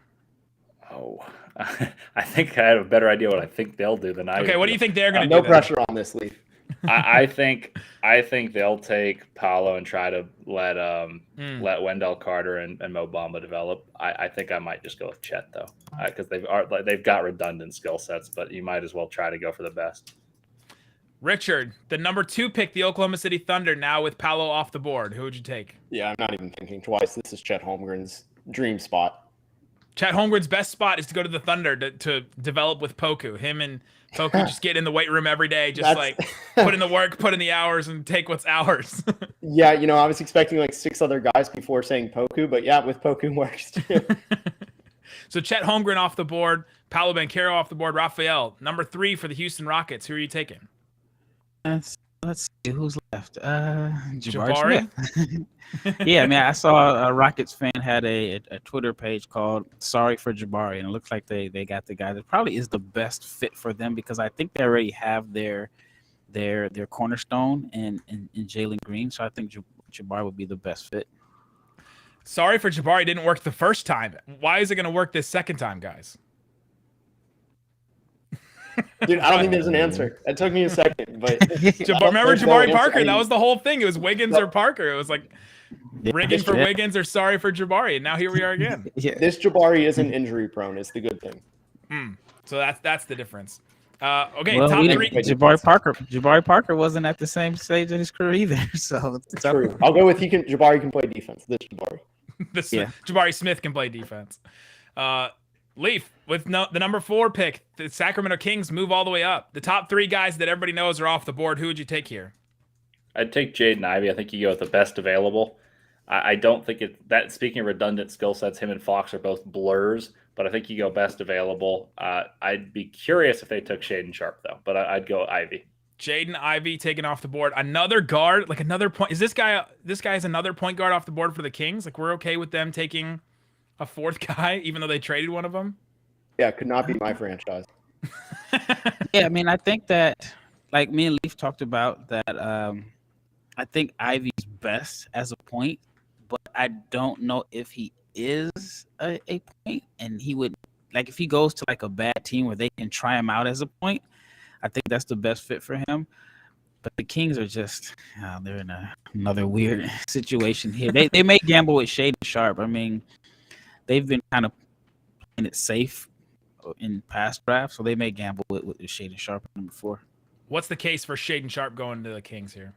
[SPEAKER 13] Oh, I think I have a better idea what I think they'll do than I.
[SPEAKER 1] Okay, what do you think they're going to do?
[SPEAKER 12] No pressure on this, Leaf.
[SPEAKER 13] I think they'll take Paolo and try to let Wendell Carter and Mo Bamba develop. I think I might just go with Chet though, because they've got redundant skill sets, but you might as well try to go for the best.
[SPEAKER 1] Richard, the number 2 pick, the Oklahoma City Thunder, now with Paolo off the board. Who would you take?
[SPEAKER 12] Yeah, I'm not even thinking twice. This is Chet Holmgren's dream spot.
[SPEAKER 1] Chet Holmgren's best spot is to go to the Thunder to develop with Poku. Him and Poku just get in the weight room every day, just like put in the work, put in the hours, and take what's ours.
[SPEAKER 12] Yeah, I was expecting like 6 other guys before saying Poku, but yeah, with Poku works too.
[SPEAKER 1] So Chet Holmgren off the board, Paolo Banchero off the board, Raphael, number 3 for the Houston Rockets. Who are you taking?
[SPEAKER 15] Let's see who's left. Jabari. Yeah, I mean, I saw a Rockets fan had a Twitter page called "Sorry for Jabari," and it looks like they got the guy that probably is the best fit for them, because I think they already have their cornerstone in Jalen Green. So I think Jabari would be the best fit.
[SPEAKER 1] Sorry for Jabari didn't work the first time. Why is it going to work this second time, guys?
[SPEAKER 12] Dude, I don't think there's an answer. It took me a second, but
[SPEAKER 1] remember Jabari Parker? That was the whole thing. It was Wiggins or Parker. It was like rigging for Wiggins or sorry for Jabari, and now here we are again.
[SPEAKER 12] This Jabari isn't injury prone. Is the good thing.
[SPEAKER 1] So that's the difference. Okay,
[SPEAKER 15] well,
[SPEAKER 1] top 3.
[SPEAKER 15] Jabari Parker wasn't at the same stage in his career either. So
[SPEAKER 12] it's true. I'll go with Jabari can play defense. This Jabari.
[SPEAKER 1] Jabari Smith can play defense. Leaf, with the number 4 pick, the Sacramento Kings move all the way up. The top 3 guys that everybody knows are off the board. Who would you take here?
[SPEAKER 13] I'd take Jaden Ivey. I think you go with the best available. I don't think that, speaking of redundant skill sets, him and Fox are both blurs, but I think you go best available. I'd be curious if they took Shaden Sharp, though, but I'd go Ivy.
[SPEAKER 1] Jaden Ivey taken off the board. Another guard, like another point. Is this guy is another point guard off the board for the Kings? Like, we're okay with them taking a 4th guy, even though they traded one of them?
[SPEAKER 12] Yeah, could not be my franchise.
[SPEAKER 15] Yeah, I mean, I think that, like me and Leaf talked about, that I think Ivy's best as a point, but I don't know if he is a point, and he would like if he goes to like a bad team where they can try him out as a point, I think that's the best fit for him. But the Kings are just they're in another weird situation here. They may gamble with Shaden Sharp. I mean, they've been kind of playing it safe in past drafts, so they may gamble with Shaden Sharp at number 4.
[SPEAKER 1] What's the case for Shaden Sharp going to the Kings here?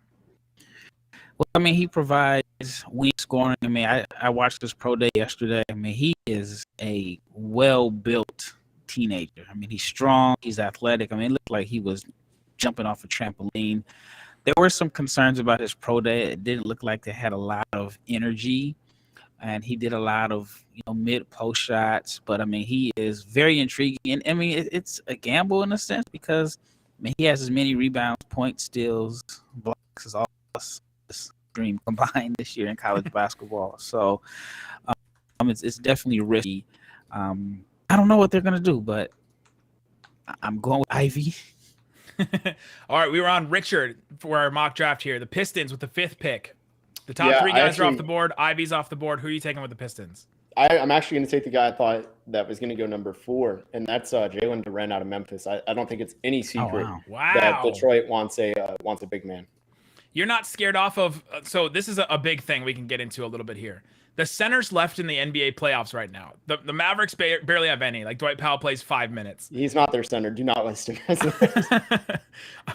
[SPEAKER 15] Well, I mean, he provides wing scoring. I mean, I watched this pro day yesterday. I mean, he is a well-built teenager. I mean, he's strong. He's athletic. I mean, it looked like he was jumping off a trampoline. There were some concerns about his pro day. It didn't look like they had a lot of energy, and he did a lot of mid-post shots. But I mean, he is very intriguing. And I mean, it's a gamble in a sense because I mean, he has as many rebounds, points, steals, blocks as all us dream combined this year in college basketball. So it's definitely risky. I don't know what they're gonna do, but I'm going with Ivy.
[SPEAKER 1] All right, we were on Richard for our mock draft here. The Pistons with the 5th pick. The top 3 guys are off the board. Ivy's off the board. Who are you taking with the Pistons?
[SPEAKER 12] I'm actually going to take the guy I thought that was going to go number 4, and that's Jalen Duren out of Memphis. I don't think it's any secret that Detroit wants a big man.
[SPEAKER 1] You're not scared off of so this is a big thing we can get into a little bit here. The centers left in the NBA playoffs right now. The Mavericks barely have any. Like Dwight Powell plays 5 minutes.
[SPEAKER 12] Not their center. Do not list him as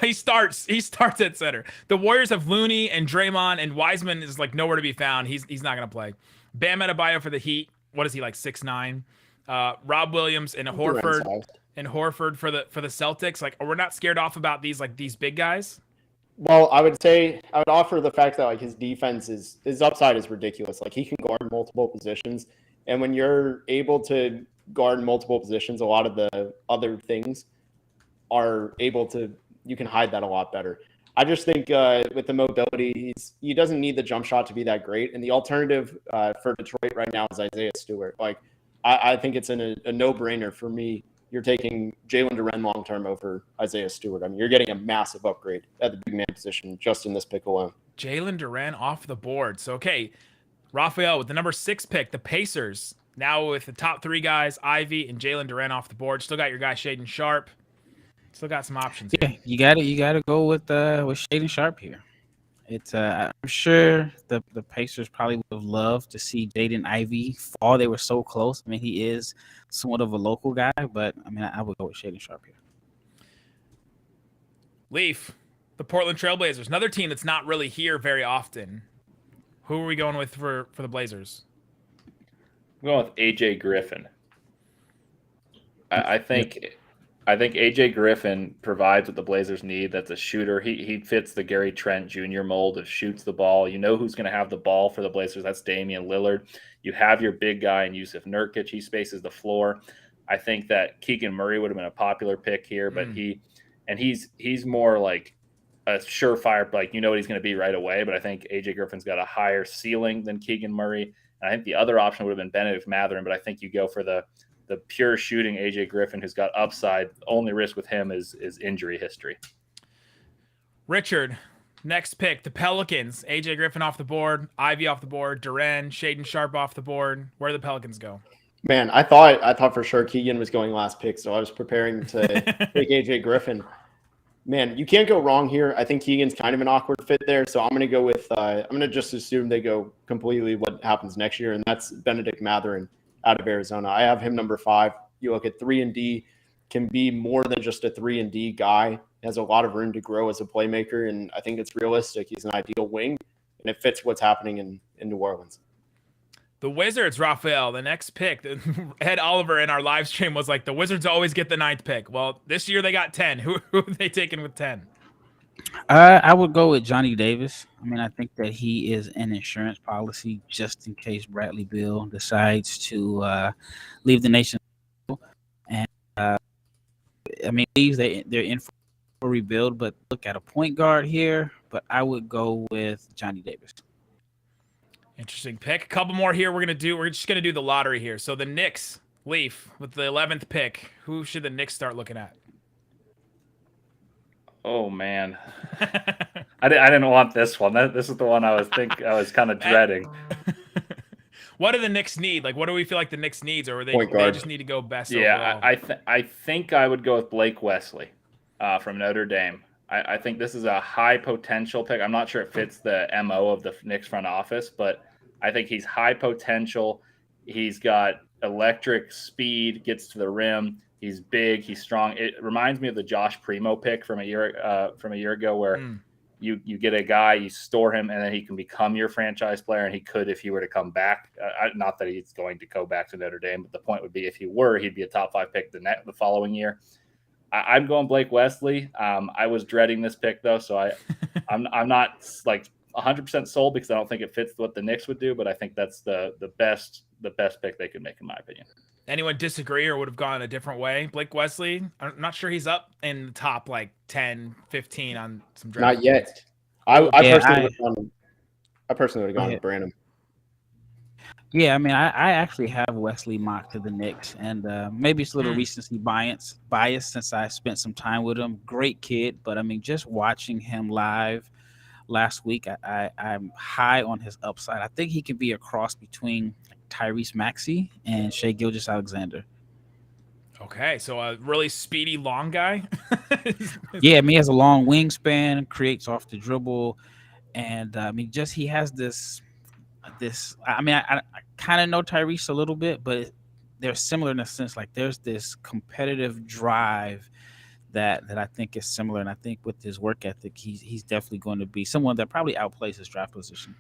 [SPEAKER 1] He starts at center. The Warriors have Looney and Draymond, and Wiseman is like nowhere to be found. He's not gonna play. Bam Adebayo for the Heat. What is he, like 6'9"? Rob Williams and Horford for the Celtics. Like, we're not scared off about these big guys.
[SPEAKER 12] Well, I would offer the fact that like his defense his upside is ridiculous. Like he can guard multiple positions, and when you're able to guard multiple positions, a lot of the other things you can hide that a lot better. I just think with the mobility, he doesn't need the jump shot to be that great. And the alternative for Detroit right now is Isaiah Stewart. Like I think it's a no-brainer for me. You're taking Jalen Duren long-term over Isaiah Stewart. I mean, you're getting a massive upgrade at the big man position just in this pick alone.
[SPEAKER 1] Jalen Duren off the board. So, okay, Raphael with the number 6 pick, the Pacers. Now with the top 3 guys, Ivy and Jalen Duren off the board. Still got your guy Shaden Sharp. Still got some options here.
[SPEAKER 15] Yeah, you gotta go with Shaden Sharp here. It's I'm sure the Pacers probably would have loved to see Jaden Ivey fall. They were so close. I mean, he is somewhat of a local guy, but I mean, I would go with Shaden Sharp here.
[SPEAKER 1] Leaf, the Portland Trailblazers, another team that's not really here very often. Who are we going with for the Blazers?
[SPEAKER 13] I'm going with AJ Griffin. I think AJ Griffin provides what the Blazers need. That's a shooter. He fits the Gary Trent Jr. mold of shoots the ball. You know who's going to have the ball for the Blazers. That's Damian Lillard. You have your big guy in Yusuf Nurkic. He spaces the floor. I think that Keegan Murray would have been a popular pick here, but he's more like a surefire, like you know what he's going to be right away. But I think AJ Griffin's got a higher ceiling than Keegan Murray. And I think the other option would have been Benedict Mathurin, but I think you go for the pure shooting AJ Griffin, who's got upside. The only risk with him is injury history.
[SPEAKER 1] Richard, next pick, the Pelicans. AJ Griffin off the board, Ivy off the board, Duren, Shaden Sharp off the board. Where do the Pelicans go?
[SPEAKER 12] Man, I thought for sure Keegan was going last pick, so I was preparing to take AJ Griffin. Man, you can't go wrong here. I think Keegan's kind of an awkward fit there, so I'm going to go with I'm going to just assume they go completely what happens next year, and that's Benedict Mathurin out of Arizona. I have him number 5. You look at 3-and-D, can be more than just a 3-and-D guy. Has a lot of room to grow as a playmaker, and I think it's realistic. He's an ideal wing, and it fits what's happening in New Orleans.
[SPEAKER 1] The Wizards, Raphael, the next pick. Ed Oliver in our live stream was like, the Wizards always get the 9th pick. Well, this year they got 10. Who are they taking with 10?
[SPEAKER 15] I would go with Johnny Davis. I mean, I think that he is an insurance policy just in case Bradley Beal decides to leave the nation. And I mean, they're in for a rebuild, but look at a point guard here. But I would go with Johnny Davis.
[SPEAKER 1] Interesting pick. A couple more here. We're just gonna do the lottery here. So the Knicks, Leaf, with the 11th pick. Who should the Knicks start looking at?
[SPEAKER 13] Oh man, I didn't want this one. This is the one I was kind of dreading.
[SPEAKER 1] What do the Knicks need? Like, what do we feel like the Knicks needs, or they just need to go best
[SPEAKER 13] Yeah,
[SPEAKER 1] overall?
[SPEAKER 13] I think I would go with Blake Wesley from Notre Dame. I think this is a high potential pick. I'm not sure it fits the MO of the Knicks front office, but I think he's high potential. He's got electric speed, gets to the rim. He's big. He's strong. It reminds me of the Josh Primo pick from a year ago, where you get a guy, you store him, and then he can become your franchise player. And he could if he were to come back. Not that he's going to go back to Notre Dame, but the point would be if he were, he'd be a top 5 pick the following year. I'm going Blake Wesley. I was dreading this pick though, so I'm not like 100% sold because I don't think it fits what the Knicks would do, but I think that's the best pick they could make in my opinion.
[SPEAKER 1] Anyone disagree or would have gone a different way? Blake Wesley, I'm not sure he's up in the top like 10, 15 on some draft.
[SPEAKER 12] Not yet. I personally would have gone with Branham.
[SPEAKER 15] Yeah, I mean, I actually have Wesley mocked to the Knicks, and maybe it's a little recency bias since I spent some time with him. Great kid, but I mean, just watching him live last week, I'm high on his upside. I think he could be a cross between Tyrese Maxey and Shai Gilgeous-Alexander.
[SPEAKER 1] Okay, so a really speedy long guy.
[SPEAKER 15] Yeah, I mean, he has a long wingspan, creates off the dribble, and I mean, just he has this. I mean, I kind of know Tyrese a little bit, but they're similar in a sense. Like there's this competitive drive that I think is similar, and I think with his work ethic, he's definitely going to be someone that probably outplays his draft position.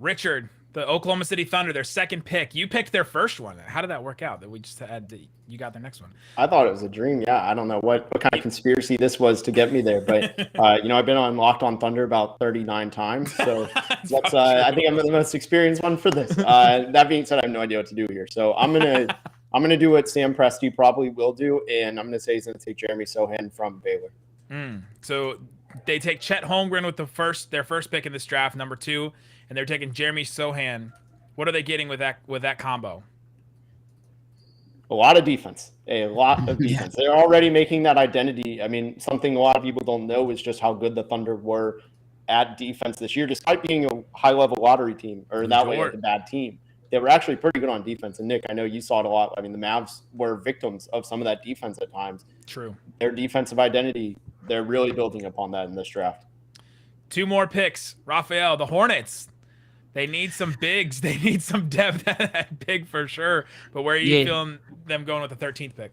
[SPEAKER 1] Richard, the Oklahoma City Thunder, their second pick. You picked their first one. How did that work out? That we just had you got their next one.
[SPEAKER 12] I thought it was a dream. Yeah, I don't know what kind of conspiracy this was to get me there, but I've been on Locked On Thunder about 39 times, so that's I think I'm the most experienced one for this. That being said, I have no idea what to do here, so I'm gonna do what Sam Presti probably will do, and I'm gonna say he's gonna take Jeremy Sohan from Baylor.
[SPEAKER 1] So they take Chet Holmgren with their first pick in this draft, number 2, and they're taking Jeremy Sohan. What are they getting with that combo?
[SPEAKER 12] A lot of defense. A lot of defense. They're already making that identity. I mean, something a lot of people don't know is just how good the Thunder were at defense this year, despite being a high-level lottery team, or that way, like a bad team. They were actually pretty good on defense. And Nick, I know you saw it a lot. I mean, the Mavs were victims of some of that defense at times.
[SPEAKER 1] True.
[SPEAKER 12] Their defensive identity, they're really building upon that in this draft.
[SPEAKER 1] 2 more picks. Raphael, the Hornets. They need some bigs. They need some depth at big for sure. But where are you feeling them going with the 13th pick?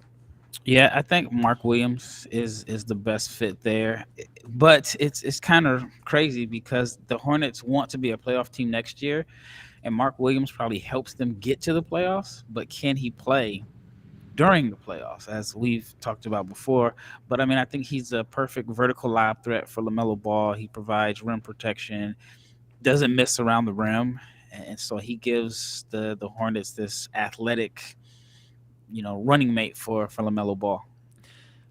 [SPEAKER 15] Yeah, I think Mark Williams is the best fit there. But it's kind of crazy because the Hornets want to be a playoff team next year, and Mark Williams probably helps them get to the playoffs. But can he play during the playoffs, as we've talked about before? But I mean, I think he's a perfect vertical lob threat for LaMelo Ball. He provides rim protection, doesn't miss around the rim, and so he gives the Hornets this athletic, running mate for LaMelo Ball.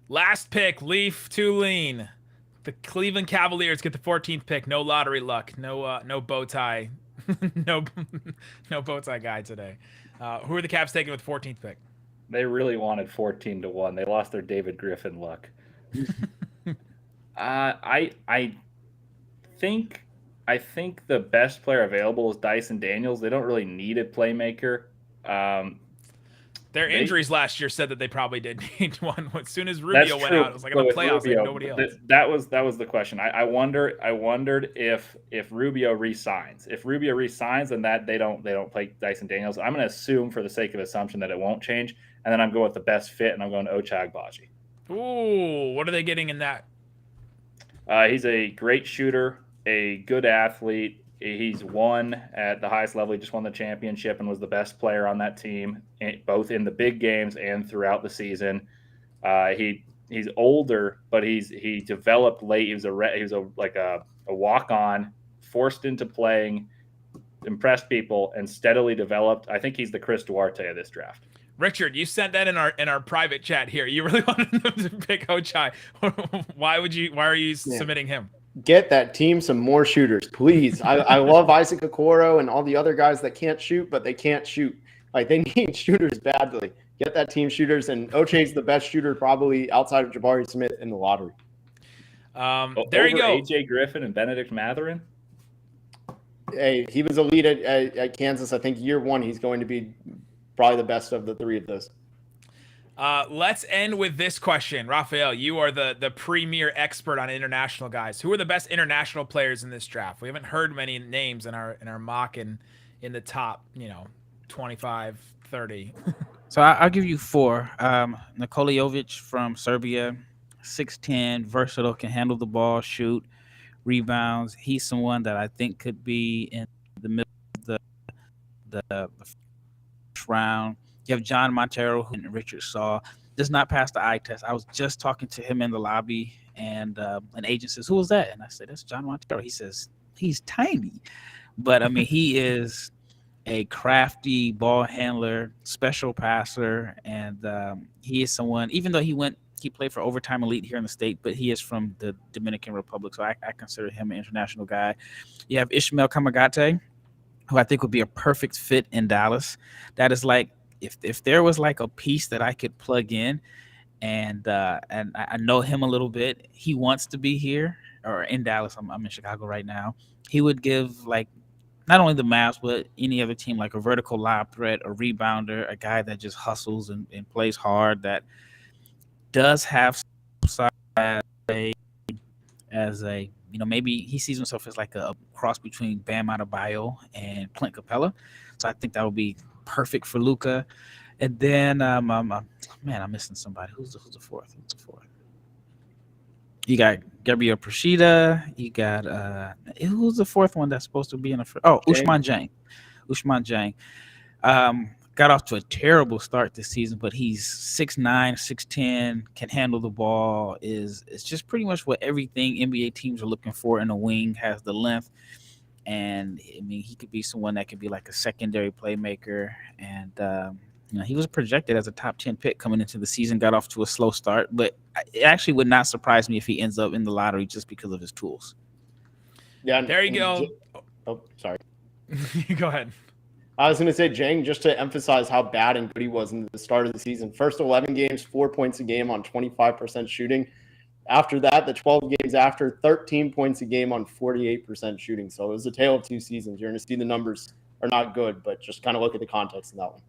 [SPEAKER 1] Last pick, Leaf Tulane. The Cleveland Cavaliers get the 14th pick. No lottery luck. No bow tie. no bow tie guy today. Who are the Cavs taking with 14th pick?
[SPEAKER 13] They really wanted 14-1. They lost their David Griffin luck. I think the best player available is Dyson Daniels. They don't really need a playmaker.
[SPEAKER 1] Their injuries last year said that they probably did need one. As soon as Rubio went out, it was like in the playoffs, like nobody else.
[SPEAKER 13] That was the question. I wondered if Rubio re-signs. If Rubio re-signs, then that they don't play Dyson Daniels. I'm going to assume, for the sake of assumption, that it won't change, and then I'm going with the best fit, and I'm going to Ochai Agbaji.
[SPEAKER 1] Ooh, what are they getting in that?
[SPEAKER 13] He's a great shooter, a good athlete. He's won at the highest level. He just won the championship and was the best player on that team, both in the big games and throughout the season. He's older, but he developed late. He was a walk-on, forced into playing, impressed people, and steadily developed. I think he's the Chris Duarte of this draft.
[SPEAKER 1] Richard, you sent that in our private chat here. You really wanted them to pick Ochai. Why are you submitting him?
[SPEAKER 12] Get that team some more shooters, please. I love Isaac Okoro and all the other guys that can't shoot, but they can't shoot. Like, they need shooters badly. Get that team shooters, and Ochai's the best shooter probably outside of Jabari Smith in the lottery.
[SPEAKER 1] There you go.
[SPEAKER 13] AJ Griffin and Benedict Mathurin.
[SPEAKER 12] Hey, he was elite at Kansas. I think year one, he's going to be probably the best of the three of those.
[SPEAKER 1] Let's end with this question. Raphael, you are the premier expert on international guys. Who are the best international players in this draft? We haven't heard many names in our mock in the top, 25, 30.
[SPEAKER 15] So I'll give you 4. Nikola Jovic from Serbia, 6'10", versatile, can handle the ball, shoot, rebounds. He's someone that I think could be in the middle of the first round. You have John Montero, who Richard saw, does not pass the eye test. I was just talking to him in the lobby, and an agent says, "Who was that?" And I said, "That's John Montero." He says, "He's tiny," but I mean, he is a crafty ball handler, special passer, and he is someone. Even though he played for Overtime Elite here in the state, but he is from the Dominican Republic, so I consider him an international guy. You have Ishmael Kamagate, who I think would be a perfect fit in Dallas. That is like, if there was like a piece that I could plug in, and I know him a little bit, he wants to be here or in Dallas. I'm in Chicago right now. He would give like not only the Mavs but any other team like a vertical lob threat, a rebounder, a guy that just hustles and plays hard, that does have some as a maybe he sees himself as like a cross between Bam Adebayo and Clint Capella. So I think that would be perfect for Luka. And then I'm missing somebody. Who's the fourth? You got Gabriel Procida. You got who's the fourth one that's supposed to be in the first? Oh, Ousmane Dieng. Got off to a terrible start this season, but he's 6'9", 6'10", can handle the ball. It's just pretty much what everything NBA teams are looking for in a wing. Has the length, and I mean, he could be someone that could be like a secondary playmaker. And he was projected as a top 10 pick coming into the season. Got off to a slow start, but it actually would not surprise me if he ends up in the lottery just because of his tools.
[SPEAKER 12] Yeah,
[SPEAKER 1] there you go.
[SPEAKER 12] Oh, sorry.
[SPEAKER 1] Go ahead.
[SPEAKER 12] I was going to say, Jang, just to emphasize how bad and good he was in the start of the season. First 11 games, 4 points a game on 25% shooting. After that, the 12 games after, 13 points a game on 48% shooting. So it was a tale of two seasons. You're going to see the numbers are not good, but just kind of look at the context in that one.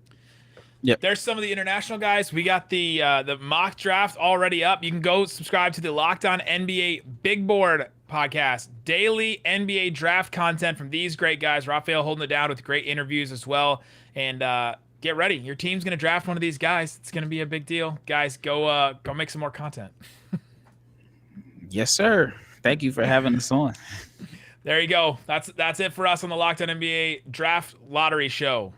[SPEAKER 1] Yep. There's some of the international guys. We got the mock draft already up. You can go subscribe to the Locked On NBA Big Board podcast. Daily NBA draft content from these great guys. Raphael holding it down with great interviews as well. And get ready. Your team's going to draft one of these guys. It's going to be a big deal. Guys, go make some more content.
[SPEAKER 15] Yes, sir. Thank you for having us on.
[SPEAKER 1] There you go. That's it for us on the Locked On NBA Draft Lottery Show.